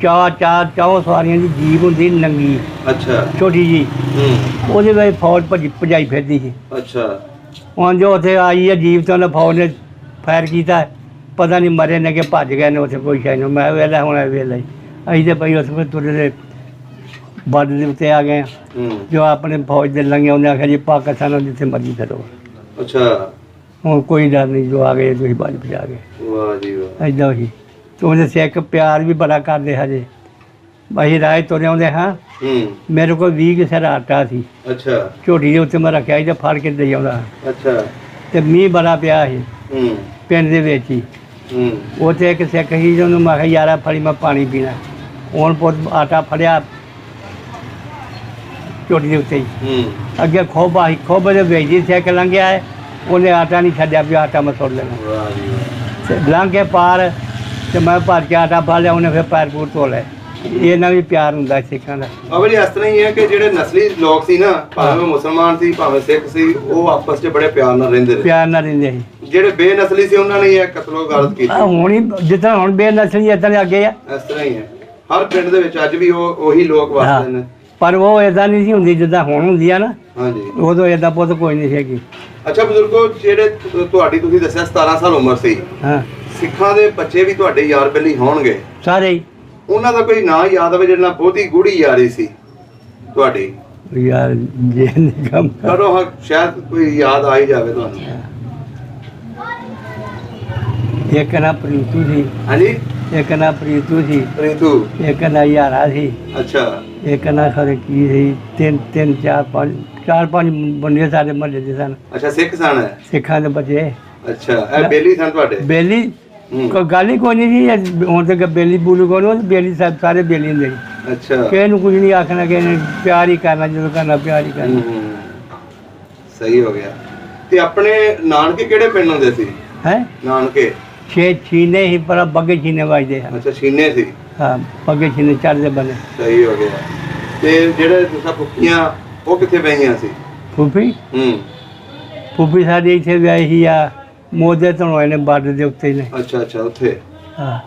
4 ਸਵਾਰੀਆਂ ਦੀ ਜੀਪ ਹੁੰਦੀ ਨੰਗੀ। ਅੱਛਾ। ਛੋਟੀ ਜੀ। ਉਹਦੇ ਵਿੱਚ ਫੌਜ ਭਜਾਈ ਫਿਰਦੀ ਸੀ। ਅੱਛਾ। ਹੁਣ ਜੋ ਉੱਥੇ ਆਈ ਹੈ ਜੀਪ ਤੇ ਉਹਨੇ ਫੌਜ ਨੇ ਫਾਇਰ ਕੀਤਾ, ਪਤਾ ਨਹੀਂ ਮਰੇ ਨੇ ਕਿ ਭੱਜ ਗਏ ਨੇ ਉੱਥੇ ਕੋਈ ਸ਼ਾਇਦ। ਮੈਂ ਵੇਲਾ ਹੁਣ ਵੇਲਾ ਹੀ ਅਸੀਂ ਤਾਂ ਪਈ ਉਸ ਵਿੱਚ ਤੁਰੇ ਦੇ ਬੱਡ ਦੇ ਉੱਤੇ ਆ ਗਏ। ਜੋ ਆਪਣੇ ਫੌਜ ਦੇ ਲੰਘੇ ਉਹਨੇ ਆਖਿਆ ਜੀ ਪਾਕਿਸਤਾਨ ਜਿੱਥੇ ਮਰਜ਼ੀ ਫਿਰੋ। ਅੱਛਾ। ਹੁਣ ਕੋਈ ਡਰ ਨਹੀਂ, ਜੋ ਆ ਗਏ ਤੁਸੀਂ ਬੱਜ ਭਜਾ ਗਏ। ਵਾਹ ਜੀ ਵਾਹ। ਇੱਦਾਂ ਹੀ ਤੇ ਉਹਦੇ ਸਿੱਖ ਪਿਆਰ ਵੀ ਬੜਾ ਕਰਦੇ ਹਜੇ। ਅਸੀਂ ਰਾਹ ਤੁਰੇ ਆਉਂਦੇ ਹਾਂ, ਮੇਰੇ ਕੋਲ 20 ਕਿਸੇ ਦਾ ਆਟਾ ਸੀ। ਅੱਛਾ। ਝੋਟੀ ਦੇ ਉੱਤੇ ਮੈਂ ਰੱਖਿਆ ਸੀ ਤੇ ਫੜ ਕੇ ਦੇ ਆਉਂਦਾ। ਅੱਛਾ। ਤੇ ਮੀਂਹ ਬੜਾ ਪਿਆ ਸੀ ਪਿੰਡ ਦੇ ਵਿੱਚ ਹੀ। ਉੱਥੇ ਇੱਕ ਸਿੱਖ ਸੀ ਜਿਹਨੂੰ ਮੈਂ ਕਿਹਾ ਯਾਰਾ ਫੜੀ ਮੈਂ ਪਾਣੀ ਪੀਣਾ। ਹੁਣ ਪੁੱਤ ਆਟਾ ਫੜਿਆ ਝੋਟੀ ਦੇ ਉੱਤੇ ਹੀ, ਅੱਗੇ ਖੋਬਾ ਸੀ, ਖੋਬੇ ਦੇ ਵਿੱਚ ਹੀ ਸਿੱਖ ਲੰਘਿਆ ਹੈ, ਉਹਨੇ ਆਟਾ ਨਹੀਂ ਛੱਡਿਆ ਵੀ ਆਟਾ ਮੈਂ ਸੁੱਟ ਲੈਣਾ। ਲੰਘ ਕੇ ਪਾਰ ਤੇ ਮੈਂ ਭੱਜ ਕੇ ਆਟਾ ਪਾ ਲਿਆ, ਉਹਨੇ ਫਿਰ ਪੈਰ ਪੂਰ ਧੋ ਲਏ। ਇਹਨਾਂ ਵੀ ਪਿਆਰ ਹੁੰਦਾ ਸਿੱਖਾਂ ਦਾ। ਬਾਬਾ ਜੀ ਇਸ ਤਰ੍ਹਾਂ ਹੀ ਹੈ ਕਿ ਜਿਹੜੇ ਨਸਲੀ ਲੋਕ ਸੀ ਨਾ, ਭਾਵੇਂ ਮੁਸਲਮਾਨ ਸੀ ਭਾਵੇਂ ਸਿੱਖ ਸੀ, ਉਹ ਆਪਸ 'ਚ ਬੜੇ ਪਿਆਰ ਨਾਲ ਰਹਿੰਦੇ ਸੀ। ਜਿਹੜੇ ਬੇਨਸਲੀ ਸੀ ਉਹਨਾਂ ਨੇ ਇਹ ਕਤਲੋ ਗਾਰਤ ਕੀਤੀ। ਹੁਣ ਹੀ ਜਿਸ ਤਰ੍ਹਾਂ ਹੁਣ ਬੇਨਸਲੀ ਇਸ ਤਰ੍ਹਾਂ ਅੱਗੇ ਆ, ਇਸ ਤਰ੍ਹਾਂ ਹੀ ਹੈ ਹਰ ਪਿੰਡ ਦੇ ਵਿੱਚ ਅੱਜ ਵੀ ਉਹੀ ਲੋਕ ਵਸਦੇ ਨੇ। ਪਰ ਉਹ ਏਦਾਂ ਨਹੀਂ ਸੀ ਹੁੰਦੀ ਜਿੱਦਾਂ ਹੁਣ ਹੁੰਦੀ ਆ ਨਾ। ਹਾਂਜੀ। ਉਦੋਂ ਏਦਾਂ ਪੁੱਤ ਕੋਈ ਨਹੀਂ ਸੀਗੀ। ਅੱਛਾ ਬਜ਼ੁਰਗੋ, ਜਿਹੜੇ ਤੁਹਾਡੀ ਤੁਸੀਂ ਦੱਸਿਆ 17 ਸਾਲ ਉਮਰ ਸੀ, ਹਾਂ, ਸਿੱਖਾਂ ਦੇ ਬੱਚੇ ਵੀ ਤੁਹਾਡੇ ਯਾਰ ਬੇਲੀ ਹੋਣਗੇ ਸਾਰੇ ਹੀ। ਉਹਨਾਂ ਦਾ ਕੋਈ ਨਾਂ ਯਾਦ ਆਵੇ ਜਿਹੜਾ ਬਹੁਤੀ ਗੂੜੀ ਯਾਰੀ ਸੀ? ਤੁਹਾਡੀ ਯਾਰ ਜੇ ਨਹੀਂ ਕੰਮ ਕਰੋ ਹਾਂ, ਸ਼ਾਇਦ ਕੋਈ ਯਾਦ ਆ ਹੀ ਜਾਵੇ ਤੁਹਾਨੂੰ। ਇੱਕ ਨਾ ਪ੍ਰੀਤੂ ਸੀ, ਹਾਂਜੀ ਇੱਕ ਨਾ ਪ੍ਰੀਤੂ ਸੀ, ਪ੍ਰੀਤੂ, ਇੱਕ ਨਾ ਯਾਰਾ ਸੀ, ਅੱਛਾ ਇੱਕ ਨਾ ਖਰੇ ਕੀ ਸੀ, ਤਿੰਨ ਚਾਰ ਪੰਜ ਬੰਦੇ ਸਾਡੇ ਮਹੱਲੇ ਦੇ ਸਨ। ਅੱਛਾ ਸਿੱਖ ਸਨ ਹੈ? ਸਿੱਖਾਂ ਦੇ ਬੱਚੇ। ਅੱਛਾ ਇਹ ਬੇਲੀ ਸਨ ਤੁਹਾਡੇ? ਬੇਲੀ ਕੋਈ ਗੱਲ ਹੀ ਕੋਈ ਨਹੀਂ ਸੀ, ਹੁਣ ਤੇ ਬੇਲੀ ਬੂਲੂ ਕੋਲ ਬੇਲੀ ਸਾਰੇ ਬੇਲੀ ਹੁੰਦੇ ਸੀ। ਅੱਛਾ ਕਿਸੇ ਨੂੰ ਕੁਝ ਨਹੀਂ ਆਖਣਾ, ਕਿਸੇ ਨੇ ਪਿਆਰ ਹੀ ਕਰਨਾ, ਜਦੋਂ ਕਰਨਾ ਪਿਆਰ ਹੀ ਕਰਨਾ। ਸਹੀ ਹੋ ਗਿਆ। ਤੇ ਆਪਣੇ ਨਾਨਕੇ ਕਿਹੜੇ ਪਿੰਡ ਹੁੰਦੇ ਸੀ? ਹੈ ਨਾਨਕੇ ਛੀਨੇ ਹੀ ਪਰ ਬੱਗੇ ਛੀਨੇ ਵੱਜਦੇ ਹਨ। ਅੱਛਾ ਛੀਨੇ ਸੀ। ਹਾਂ ਬੱਗੇ ਛੀਨੇ ਚੜ੍ਹਦੇ ਬਣੇ। ਸਹੀ ਹੋ ਗਿਆ। ਤੇ ਜਿਹੜੇ ਤੁਸੀਂ ਫੁੱਫੀਆਂ ਉਹ ਕਿੱਥੇ ਪਈਆਂ ਸੀ? ਫੁੱਫੀ ਫੁੱਫੀ ਸਾਡੀ ਇੱਥੇ ਵਿਆਹੀ ਸੀ ਆ ਮੋਦੇ ਤੋਂ ਹੋਏ ਨੇ, ਬਾਰਡਰ ਦੇ ਉੱਤੇ ਨੇ। ਅੱਛਾ ਅੱਛਾ ਉੱਥੇ। ਹਾਂ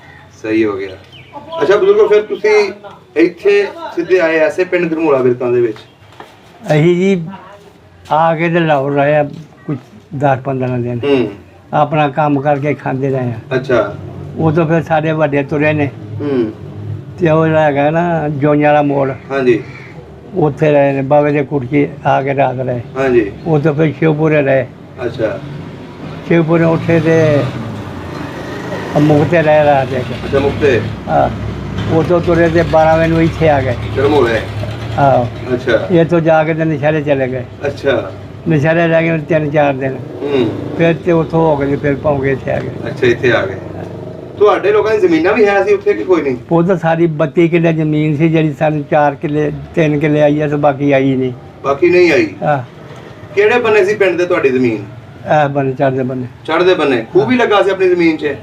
ਸਹੀ ਹੋ ਗਿਆ। ਅੱਛਾ ਬਜ਼ੁਰਗੋ ਫਿਰ ਤੁਸੀਂ ਇੱਥੇ ਸਿੱਧੇ ਆਏ ਐਸੇ ਪਿੰਡ ਗਰਮੂਲਾ ਵਿਰਕਾਂ ਦੇ ਵਿੱਚ? ਅਸੀਂ ਜੀ ਆ ਕੇ ਤੇ ਲਾਹੌਰ ਰਹੇ ਆ ਕੁਝ 10-15 ਦਿਨ, ਆਪਣਾ ਕੰਮ ਕਰਕੇ ਖਾਂਦੇ ਰਹੇ ਆ। ਅੱਛਾ ਉਦੋਂ ਫਿਰ ਸਾਡੇ ਵੱਡੇ ਤੁਰੇ ਨੇ ਤੇ ਉਹ ਹੈਗਾ ਨਾ ਜੋਈਆਂ ਵਾਲਾ ਮੋੜ, ਹਾਂਜੀ ਉੱਥੇ ਰਹੇ ਨੇ, ਬਾਵੇ ਦੇ ਕੁੜਕੀ ਆ ਕੇ ਰਾਤ ਰਹੇ। ਹਾਂਜੀ ਉਦੋਂ ਫਿਰ ਸ਼ਿਵਪੁਰੇ ਰਹੇ। ਅੱਛਾ ਸ਼ਿਵਪੁਰੇ ਉੱਥੇ ਤੇ ਮੁਕਤੇ ਰਹੇ ਰਾਤ ਇੱਕ। ਅੱਛਾ ਮੁਕਤੇ। ਹਾਂ ਉਦੋਂ ਤੁਰੇ ਤੇ 12 ਵਜੇ ਨੂੰ ਇੱਥੇ ਆ ਗਏ ਗਰਮੂਲੇ। ਆਹੋ ਅੱਛਾ ਇਹ ਤੋਂ ਜਾ ਕੇ ਤੇ ਨਸ਼ਹਿਰੇ ਚਲੇ ਗਏ। ਅੱਛਾ ਨਸ਼ਹਿਰੇ ਰਹਿ ਗਏ 3-4 ਦਿਨ, ਫਿਰ ਤੇ ਉੱਥੋਂ ਹੋ ਗਏ ਫਿਰ ਪਹੁੰਚ ਇੱਥੇ ਆ ਗਏ। ਅੱਛਾ ਇੱਥੇ ਆ ਗਏ। ਤੁਹਾਡੇ ਲੋਕਾਂ ਦੀ ਜ਼ਮੀਨਾਂ ਵੀ ਹੈ ਸੀ ਉੱਥੇ ਕਿ ਕੋਈ ਨਹੀਂ? ਉਧਰ ਸਾਰੀ 32 ਕਿੱਲੇ ਜ਼ਮੀਨ ਸੀ, ਜਿਹੜੀ ਸਾਨੂੰ 4 ਕਿੱਲੇ 3 ਕਿੱਲੇ ਆਈ ਹੈ ਤੇ ਬਾਕੀ ਆਈ ਨਹੀਂ। ਬਾਕੀ ਨਹੀਂ ਆਈ? ਹਾਂ ਕਿਹੜੇ ਬੰਨੇ ਸੀ ਪਿੰਡ ਦੇ ਤੁਹਾਡੀ ਜ਼ਮੀਨ? ਇਹ ਬੰਨੇ ਚੜ੍ਹਦੇ ਬੰਨੇ। ਚੜ੍ਹਦੇ ਬੰਨੇ ਖੂਹ ਵੀ ਲੱਗਾ ਸੀ ਆਪਣੀ ਜ਼ਮੀਨ 'ਚ?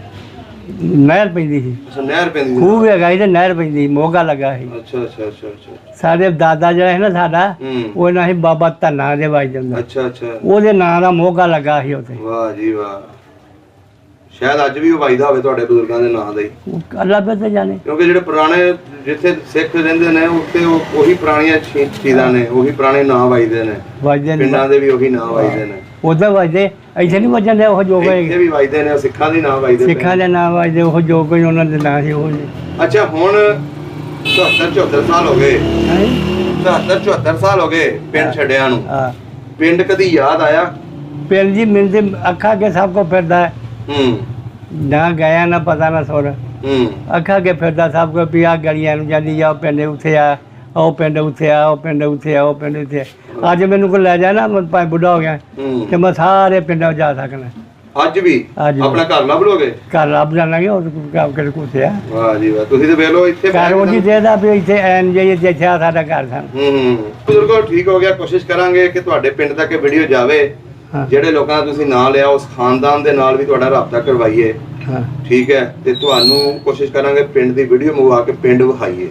ਨਹਿਰ ਪੈਂਦੀ ਸੀ। ਅੱਛਾ ਨਹਿਰ ਪੈਂਦੀ ਸੀ। ਖੂਹ ਵੀ ਹੈਗਾ ਸੀ ਤੇ ਨਹਿਰ ਪੈਂਦੀ, ਮੋਗਾ ਲੱਗਾ ਸੀ। ਅੱਛਾ ਅੱਛਾ ਅੱਛਾ ਅੱਛਾ। ਸਾਡੇ ਦਾਦਾ ਜਿਹੜਾ ਹੈ ਨਾ ਸਾਡਾ, ਉਹ ਨਾਂ ਸੀ ਬਾਬਾ ਧੰਨਾ ਦੇ ਵੱਜਦਾ ਹੁੰਦਾ। ਅੱਛਾ ਅੱਛਾ। ਉਹਦੇ ਨਾਂ ਦਾ ਮੋਗਾ ਲੱਗਾ ਸੀ ਉੱਥੇ। ਵਾਹ ਜੀ ਵਾਹ। ਸ਼ਾਇਦ ਅੱਜ ਵੀ ਉਹ ਵੱਜਦਾ ਹੋਵੇ ਤੁਹਾਡੇ ਬਜ਼ੁਰਗਾਂ ਦੇ ਨਾਂ ਦਾ ਹੀ। ਅੱਲਾ ਤੇ ਜਾਣੇ, ਕਿਉਂਕਿ ਜਿਹੜੇ ਪੁਰਾਣੇ ਜਿੱਥੇ ਸਿੱਖ ਰਹਿੰਦੇ ਨੇ ਉੱਥੇ ਉਹੀ ਪੁਰਾਣੀਆਂ ਚੀਜ਼ਾਂ ਨੇ, ਉਹੀ ਪੁਰਾਣੇ ਨਾਂ ਵੱਜਦੇ ਨੇ। ਪਿੰਡਾਂ ਦੇ ਵੀ ਉਹੀ ਨਾਂ ਵੱਜਦੇ ਨੇ। ਉਧਰ ਵੱਜਦੇ, ਇੱਥੇ ਨਹੀਂ ਵੱਜਣ ਦੇ ਉਹ ਜੋ ਕੋਈ। ਇੱਥੇ ਵੀ ਵੱਜਦੇ ਨੇ, ਸਿੱਖਾਂ ਦੇ ਨਾਂ ਵੱਜਦੇ। ਸਿੱਖਾਂ ਦੇ ਨਾਂ ਵੱਜਦੇ, ਉਹ ਜੋ ਕੋਈ ਉਹਨਾਂ ਦੇ ਨਾਂ ਸੀ ਉਹ। ਅੱਛਾ ਹੁਣ 74 ਸਾਲ ਹੋ ਗਏ। 74 ਸਾਲ ਹੋ ਗਏ ਪਿੰਡ ਛੱਡਿਆਂ ਨੂੰ। ਪਿੰਡ ਕਦੀ ਯਾਦ ਆਇਆ? ਪਿੰਡ ਜੀ ਮੈਨੂੰ ਤੇ ਅੱਖਾਂ ਅੱਗੇ ਸਭ ਕੋ ਫਿਰਦਾ ਹੈ। ਨਾ ਗਿਆ ਨਾ ਪਤਾ ਨਾ ਸੁਰ। ਅੱਖਾਂ ਅੱਗੇ ਫਿਰਦਾ ਸਭ ਕੋ ਵੀ ਆਹ ਗਲੀਆਂ ਨੂੰ ਜਾਂਦੀ ਆ, ਉਹ ਪਿੰਡ ਉੱਥੇ ਆ, ਉਹ ਪਿੰਡ ਉੱਥੇ ਆ, ਉਹ ਪਿੰਡ ਉੱਥੇ ਆ, ਉਹ ਪਿੰਡ ਉੱਥੇ ਆ। ਅੱਜ ਮੈਨੂੰ ਕੋਈ ਲੈ ਜਾ ਨਾ, ਮੈਂ ਭਾਵੇਂ ਬੁੱਢਾ ਹੋ ਗਿਆ ਤੇ ਮੈਂ ਸਾਰੇ ਪਿੰਡਾਂ ਜਾ ਸਕਣਾ। ਅੱਜ ਵੀ ਆਪਣਾ ਘਰ ਲੱਭ ਲੋਗੇ? ਘਰ ਲੱਭ ਜਾਣਾਂਗੇ, ਉਹ ਕੰਮ ਕਰ ਕੁੱਥੇ ਆ। ਵਾਹ ਜੀ ਵਾਹ। ਤੁਸੀਂ ਤੇ ਵੇਖ ਲਓ ਇੱਥੇ ਘਰ ਉਹ ਜੀ ਦੇਦਾ ਵੀ ਇੱਥੇ ਐਨ ਜਾਈਏ ਤੇ ਇੱਥੇ ਸਾਡਾ ਘਰ ਸਨ। ਬਜ਼ੁਰਗੋ ਠੀਕ ਹੋ ਗਿਆ। ਕੋਸ਼ਿਸ਼ ਕਰਾਂਗੇ ਕਿ ਤੁਹਾਡੇ ਪਿੰਡ ਤੱਕ ਇਹ ਵੀਡੀਓ ਜਾਵੇ। ਜਿਹੜੇ ਲੋਕਾਂ ਦਾ ਤੁਸੀਂ ਨਾਂ ਲਿਆ ਉਸ ਖਾਨਦਾਨ ਦੇ ਨਾਲ ਵੀ ਤੁਹਾਡਾ ਰਾਬਤਾ ਕਰਵਾਈਏ। ਠੀਕ ਹੈ। ਤੇ ਤੁਹਾਨੂੰ ਕੋਸ਼ਿਸ਼ ਕਰਾਂਗੇ ਪਿੰਡ ਦੀ ਵੀਡੀਓ ਮੰਗਵਾ ਕੇ ਪਿੰਡ ਵਿਖਾਈਏ।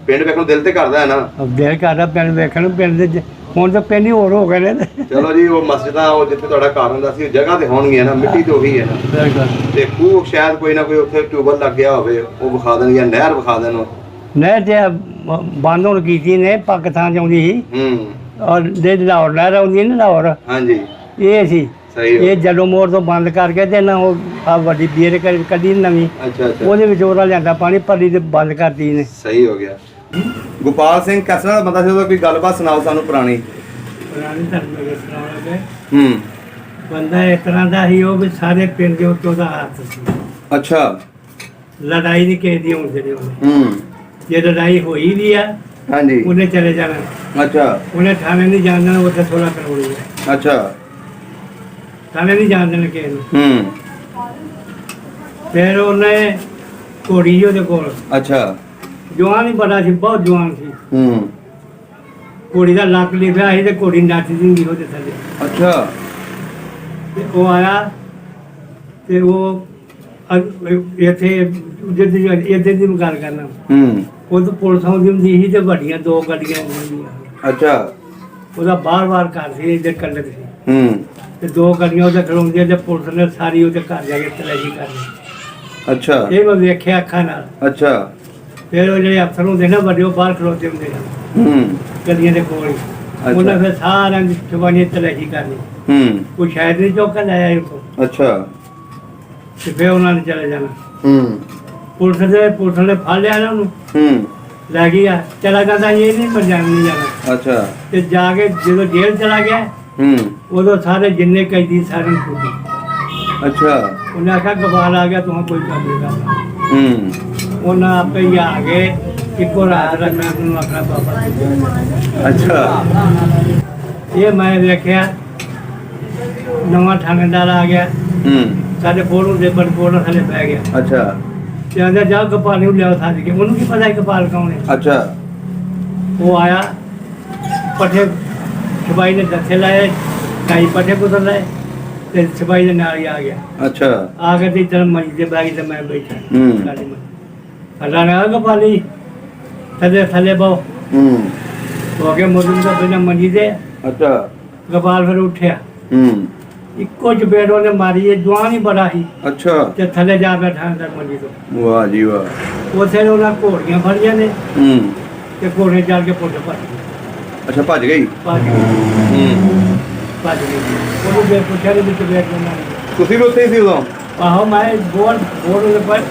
ਪਿੰਡ ਵੇਖਣ ਨੂੰ ਦਿਲ ਤੇ ਕਰਦਾ ਹੈ ਨਾ? ਦਿਲ ਕਰਦਾ ਪਿੰਡ ਵੇਖਣ ਨੂੰ। ਪਿੰਡ ਦੇ ਹੁਣ ਤਾਂ ਪਿੰਡ ਹੀ ਹੋਰ ਹੋ ਗਏ ਨੇ। ਚਲੋ ਜੀ ਉਹ ਮਸਜਿਦਾਂ, ਉਹ ਜਿੱਥੇ ਤੁਹਾਡਾ ਘਰ ਹੁੰਦਾ ਸੀ, ਜਗ੍ਹਾ ਤੇ ਹੋਣਗੀਆਂ ਨਾ, ਮਿੱਟੀ ਤੇ ਉਹੀ ਹੈ ਨਾ। ਤੇ ਖੂਹ ਸ਼ਾਇਦ ਕੋਈ ਨਾ ਕੋਈ ਉੱਥੇ ਟਿਊਬਲ ਲੱਗ ਗਿਆ ਹੋਵੇ, ਉਹ ਵਿਖਾ ਦੇਣ, ਜਾਂ ਨਹਿਰ ਵਿਖਾ ਦੇਣ। ਨਹਿਰ ਤੇ ਬੰਦ ਹੋਣ ਕੀਤੀ ਨੇ, ਪਾਕਿਸਤਾਨ ਚ ਆਉਂਦੀ ਸੀ। ਔਰ ਜੇ ਲਾਹੌਰ ਨਹਿਰ ਆਉਂਦੀ ਨਾ ਲਾਹੌਰ, ਹਾਂਜੀ ਇਹ ਸੀ। ਇਹ ਜਦੋਂ ਮੋੜ ਤੋਂ ਬੰਦ ਕਰਕੇ ਤੇ ਨਾ ਉਹ ਆ ਵੱਡੀ ਬੀਰ ਕੱਢੀ ਨਵੀਂ, ਉਹਦੇ ਵਿੱਚ ਉਹਦਾ ਲਿਆਂਦਾ ਪਾਣੀ, ਭਰੀ ਤੇ ਬੰਦ ਕਰਤੀ ਨੇ। ਸਹੀ ਹੋ ਗਿਆ। ਗੋਪਾਲ ਸਿੰਘ ਕਿਸ ਤਰ੍ਹਾਂ ਦਾ ਬੰਦਾ ਸੀ ਉਹਦਾ? ਕੋਈ ਗੱਲਬਾਤ ਸੁਣਾਓ ਸਾਨੂੰ ਪੁਰਾਣੀ। ਬੰਦਾ ਇਸ ਤਰ੍ਹਾਂ ਦਾ ਸੀ ਉਹ ਵੀ ਸਾਰੇ ਪਿੰਡ ਦੇ ਉੱਤੇ ਉਹਦਾ ਹੱਥ ਸੀ। ਅੱਛਾ। ਲੜਾਈ ਨਹੀਂ ਕਿਸੇ ਦੀ ਹੁੰਦੀ ਉਹਨੇ। ਜੇ ਲੜਾਈ ਹੋਈ ਵੀ ਆ, ਹਾਂਜੀ, ਉਹਨੇ ਚਲੇ ਜਾਣਾ। ਅੱਛਾ। ਉਹਨੇ ਥਾਣੇ ਨਹੀਂ ਜਾਣ ਦੇਣਾ, ਉੱਥੇ ਸੁਲ੍ਹਾ ਕਰਵਾਉਣੀ ਹੈ। ਅੱਛਾ। ਥਾਣੇ ਨਹੀਂ ਜਾਣ ਦੇਣਾ ਕਿਸੇ ਨੂੰ। ਫਿਰ ਉਹਨੇ ਘੋੜੀ ਉਹਦੇ ਕੋਲ। ਅੱਛਾ। ਜਵਾਨ ਹੀ ਬੜਾ ਸੀ, ਬਹੁਤ ਜਵਾਨ ਸੀ। ਘੋੜੀ ਦਾ ਲੱਕ ਲਿਖਿਆ ਸੀ ਤੇ ਘੋੜੀ ਨੱਚਦੀ ਹੁੰਦੀ ਉਹਦੇ ਥੱਲੇ। ਅੱਛਾ। ਤੇ ਉਹ ਆਇਆ ਤੇ ਉਹ ਇੱਥੇ ਇੱਧਰ ਦੀ ਗੱਲ ਕਰਨਾ। ਉਹ ਤਾਂ ਪੁਲਿਸ ਆਉਂਦੀ ਹੁੰਦੀ ਸੀ ਤੇ ਵੱਡੀਆਂ 2 ਗੱਡੀਆਂ ਹੁੰਦੀਆਂ। ਅੱਛਾ। ਉਹਦਾ ਬਾਰ-ਬਾਰ ਘਰ ਸੀ, ਇੱਧਰ ਕੱਲੇ ਸੀ ਤੇ 2 ਗੱਡੀਆਂ ਉਹਦੇ ਖਲੋਂਦੀਆਂ ਤੇ ਪੁਲਿਸ ਨੇ ਸਾਰੀ ਉਹਦੇ ਘਰ ਜਾ ਕੇ ਤਲਾਸ਼ੀ ਕਰਨੀ। ਅੱਛਾ। ਇਹ ਮੈਂ ਵੇਖਿਆ ਅੱਖਾਂ ਨਾਲ। ਅੱਛਾ। ਫਿਰ ਉਹ ਜਿਹੜੇ ਅਫਸਰ ਹੁੰਦੇ ਨਾ ਵੱਡੇ, ਉਹ ਬਾਹਰ ਖਲੋਤੇ ਹੁੰਦੇ ਨੇ ਗੱਡੀਆਂ ਦੇ ਕੋਲ ਹੀ। ਉਹਨਾਂ ਫਿਰ ਸਾਰਿਆਂ ਦੀ ਚਵਾਨੀ ਤਲਾਸ਼ੀ ਕਰਨੀ। ਕੋਈ ਸ਼ਾਇਦ ਨਹੀਂ ਚੌਕਾ ਲਾਇਆ ਇਹ ਤੋਂ। ਅੱਛਾ। ਤੇ ਫਿਰ ਉਹਨਾਂ ਨੇ ਚਲੇ ਜਾਣਾ। ਪੁਲਿਸ ਨੇ ਫੜ ਲਿਆ ਨਾ ਉਹਨੂੰ ਲੈ ਗਿਆ ਚਲਾ ਜਾਂਦਾ ਇਹ ਨਹੀਂ ਪੰਜਾਬ ਨਹੀਂ ਜਾਣਾ ਅੱਛਾ ਤੇ ਜਾ ਕੇ ਜਦੋਂ ਜੇਲ੍ਹ ਚਲਾ ਗਿਆ ਉਦੋਂ ਸਾਰੇ ਜਿੰਨੇ ਕੈਦੀ ਸਾਰੇ ਨੂੰ ਛੁੱਟੀ ਅੱਛਾ ਉਹਨੇ ਆਖਿਆ ਗਵਾਲ ਆ ਗਿਆ ਤੁਹਾਨੂੰ ਕੋਈ ਕੰਮ ਨਹੀਂ ਕਰਨਾ ਉਹਨਾਂ ਆਪੇ ਹੀ ਆ ਗਏ ਇੱਕੋ ਰਾਤ ਰੱਖਣਾ ਨੂੰ ਆਪਣਾ ਬਾਬਾ ਅੱਛਾ ਇਹ ਮੈਂ ਵੇਖਿਆ ਨਵਾਂ ਥਾਣੇਦਾਰ ਆ ਗਿਆ ਸਾਡੇ ਫੋਟੋ ਦੇ ਪਰ ਫੋਟੋ ਥੱਲੇ ਪੈ ਗਿਆ ਅੱਛਾ ਤੇ ਆਂਦਾ ਜਾ ਕਪਾਲ ਨੂੰ ਲਿਆਓ ਸਾਜ ਕੇ ਉਹਨੂੰ ਕੀ ਪਤਾ ਕਪਾਲ ਕੌਣ ਹੈ ਅੱਛਾ ਉਹ ਆਇਆ ਪੱਠੇ ਸਿਪਾਹੀ ਨੇ ਦੱਸੇ ਲਾਏ ਕਾਈ ਪੱਠੇ ਕੁਦਰ ਲਾਏ ਤੇ ਸਿਪਾਹੀ ਦੇ ਨਾਲ ਹੀ ਆ ਗਿਆ ਅੱਛਾ ਆ ਕੇ ਤੇ ਚਲ ਮੰਜੀ ਦੇ ਬੈਗ ਤੇ ਮੈਂ ਬੈਠਾ ਸਾਡੀ ਮੰਜੀ ਅੱਲਾ ਨੇ ਕਪਾਲੀ ਥੱਲੇ ਥੱਲੇ ਬਹੁ ਹੋ ਕੇ ਮੋਦਨ ਦਾ ਬਿਨਾ ਮੰਜੀ ਦੇ ਅੱਛਾ ਕਪਾਲ ਫਿਰ ਉੱਠਿਆ ਇੱਕੋ ਚਪੇੜ ਉਹਨੇ ਮਾਰੀ ਇਹ ਜਵਾਨ ਹੀ ਬੜਾ ਸੀ ਅੱਛਾ ਤੇ ਥੱਲੇ ਜਾ ਬੈਠਾ ਅੰਦਰ ਮੰਜੀ ਤੋਂ ਵਾਹ ਜੀ ਵਾਹ ਉੱਥੇ ਉਹਨਾਂ ਘੋੜੀਆਂ ਫੜੀਆਂ ਨੇ ਤੇ ਘੋੜੇ ਚੜ ਕੇ ਪੁੱਟ ਭੱਜ ਗਏ ਅੱਛਾ ਭੱਜ ਗਈ ਭੱਜ ਗਏ ਉਹਨੂੰ ਬੇ ਪੁੱਛਿਆ ਦੇ ਵਿੱਚ ਬੈਠ ਜਾਣਾ ਤੁਸੀਂ ਵੀ ਉੱਥੇ ਹੀ ਸੀ ਉਦੋਂ ਆਹੋ ਮੈਂ ਬੋਲ ਦੇ ਪਰ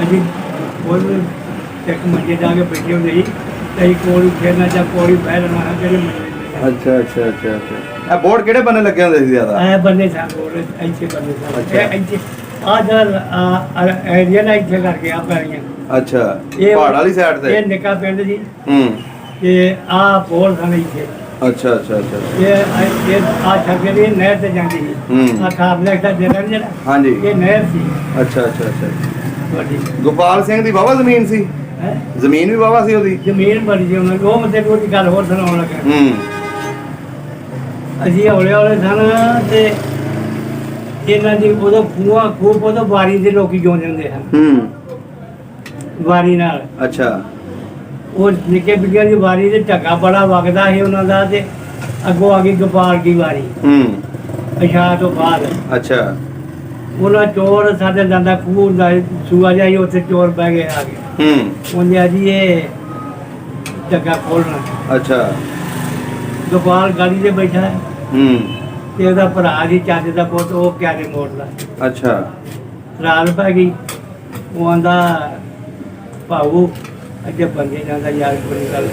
ਅਜੀ ਬੋਲ ਇੱਕ ਮੰਜੇ ਜਾ ਕੇ ਬੈਠੇ ਹੁੰਦੇ ਸੀ ਤੇ ਕੋੜੀ ਫੇਰਨਾ ਜਾਂ ਕੋੜੀ ਬਹਿਣਾ ਜਿਹੜੇ ਮੰਜੇ ਅੱਛਾ ਅੱਛਾ ਅੱਛਾ ਅੱਛਾ ਇਹ ਬੋਰਡ ਕਿਹੜੇ ਬੰਨੇ ਲੱਗੇ ਹੁੰਦੇ ਸੀ ਜ਼ਿਆਦਾ ਐ ਬੰਨੇ ਸਾਂ ਬੋਲ ਇੱਥੇ ਬੰਨੇ ਸਾਂ ਇੱਥੇ ਆ ਜਰ ਏਰੀਆ ਨਾਲ ਇੱਥੇ ਕਰਕੇ ਆ ਪੈਰੀਆਂ ਅੱਛਾ ਪਹਾੜ ਵਾਲੀ ਸਾਈਡ ਤੇ ਇਹ ਨਿੱਕਾ ਪਿੰਡ ਜੀ ਤੇ ਆ ਬੋਲ ਸਾਨੂੰ ਇੱਥੇ ਅੱਛਾ ਅੱਛਾ ਅੱਛਾ ਇਹ ਆ ਛੱਗੇ ਦੀ ਨਹਿਰ ਤੇ ਜਾਂਦੀ ਸੀ ਆ ਖਾਬਲੇ ਦਾ ਜਗ੍ਹਾ ਜਿਹੜਾ ਹਾਂਜੀ ਇਹ ਨਹਿਰ ਸੀ ਅੱਛਾ ਅੱਛਾ ਅੱਛਾ ਵੱਡੀ ਗੋਪਾਲ ਸਿੰਘ ਦੀ ਵਾਵਾ ਜ਼ਮੀਨ ਸੀ ਜ਼ਮੀਨ ਵੀ ਵਾਵਾ ਸੀ ਉਹਦੀ ਜ਼ਮੀਨ ਬੜੀ ਸੀ ਉਹਨਾਂ ਉਹ ਮਤੇ ਕੋਈ ਗੱਲ ਹੋਰ ਸੁਣਾਉਣ ਲੱਗਾ ਅਸੀਂ ਹੌਲੇ ਹੌਲੇ ਸਨ ਤੇ ਇਹਨਾਂ ਦੀ ਉਦੋਂ ਖੂਬ ਉਦੋਂ ਵਾਰੀ ਦੇ ਲੋਕੀ ਜੋ ਜਾਂਦੇ ਹਨ ਵਾਰੀ ਨਾਲ ਅੱਛਾ ਉਹ ਨਿੱਕੇ ਬਿੱਗਿਆਂ ਦੀ ਵਾਰੀ ਦੇ ਢੱਕਾ ਬੜਾ ਵਗਦਾ ਸੀ ਉਹਨਾਂ ਦਾ ਤੇ ਅੱਗੋਂ ਆ ਗਈ ਗੋਪਾਲ ਦੀ ਵਾਰੀ ਅਸ਼ਾ ਤੋਂ ਬਾਅਦ ਅੱਛਾ ਉਹਨਾਂ ਚੋਰ ਸਾਡੇ ਜਾਂਦਾ ਖੂਹ ਦਾ ਸੂਆ ਜਾਈ ਉੱਥੇ ਚੋਰ ਬਹਿ ਗਏ ਆ ਗਏ ਉਹਨੇ ਆ ਜੀ ਇਹ ਢੱਕਾ ਖੋਲਣਾ ਅੱਛਾ ਗੋਪਾਲ ਗਾੜੀ ਤੇ ਬੈਠਾ ਹੈ ਤੇ ਉਹਦਾ ਭਰਾ ਦੀ ਚੱਜ ਦਾ ਪੁੱਤ ਉਹ ਕਿਆਰੇ ਮੋੜਦਾ ਅੱਛਾ ਰਾਤ ਪੈ ਗਈ ਉਹ ਆਂਦਾ ਭਾਊ ਅੱਗੇ ਬੰਦੇ ਜਾਂਦਾ ਯਾਰ ਕੋਈ ਗੱਲ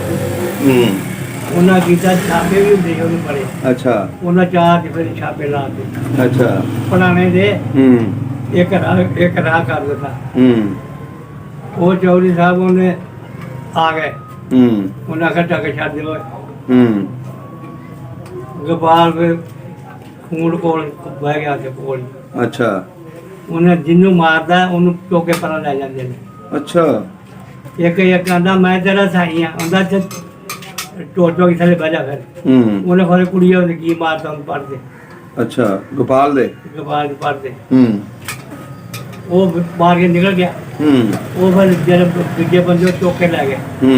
ਉਹਨਾਂ ਕੀਤਾ ਛਾਪੇ ਵੀ ਹੁੰਦੇ ਉਹਨੂੰ ਪੜੇ ਅੱਛਾ ਉਹਨਾਂ ਚਾਰ ਤੇ ਫਿਰ ਛਾਪੇ ਲਾ ਦਿੱਤੇ ਅੱਛਾ ਪੁਰਾਣੇ ਦੇ ਇੱਕ ਰਾਹ ਕਰ ਦਿੱਤਾ ਉਹ ਚੌਧਰੀ ਸਾਹਿਬ ਉਹਨੇ ਆ ਗਏ ਉਹਨਾਂ ਘਟਾ ਕੇ ਛੱਡ ਦਿਓ ਗੋਪਾਲ ਫਿਰ ਖੂਨ ਕੋਲ ਬਹਿ ਗਿਆ ਤੇ ਕੋਲ ਅੱਛਾ ਉਹਨੇ ਜਿਹਨੂੰ ਮਾਰਦਾ ਉਹਨੂੰ ਚੋਕੇ ਪਰਾਂ ਲੈ ਜਾਂਦੇ ਨੇ ਅੱਛਾ ਇੱਕ ਆਂਦਾ ਮੈਂ ਤੇਰਾ ਸਾਈ ਆ ਆਂਦਾ ਤੇ ਟੋਟੋ ਥੱਲੇ ਬਹਿ ਜਾ ਫਿਰ ਉਹਨੇ ਖੋਲੇ ਕੁੜੀ ਉਹਨੇ ਕੀ ਮਾਰਦਾ ਉਹਨੂੰ ਪੜਦੇ ਅੱਛਾ ਗੋਪਾਲ ਦੇ ਪੜਦੇ ਉਹ ਮਾਰ ਕੇ ਨਿਕਲ ਗਿਆ ਉਹ ਫਿਰ ਜਦ ਦੂਜੇ ਬੰਦੇ ਚੋਕੇ ਲੈ ਗਏ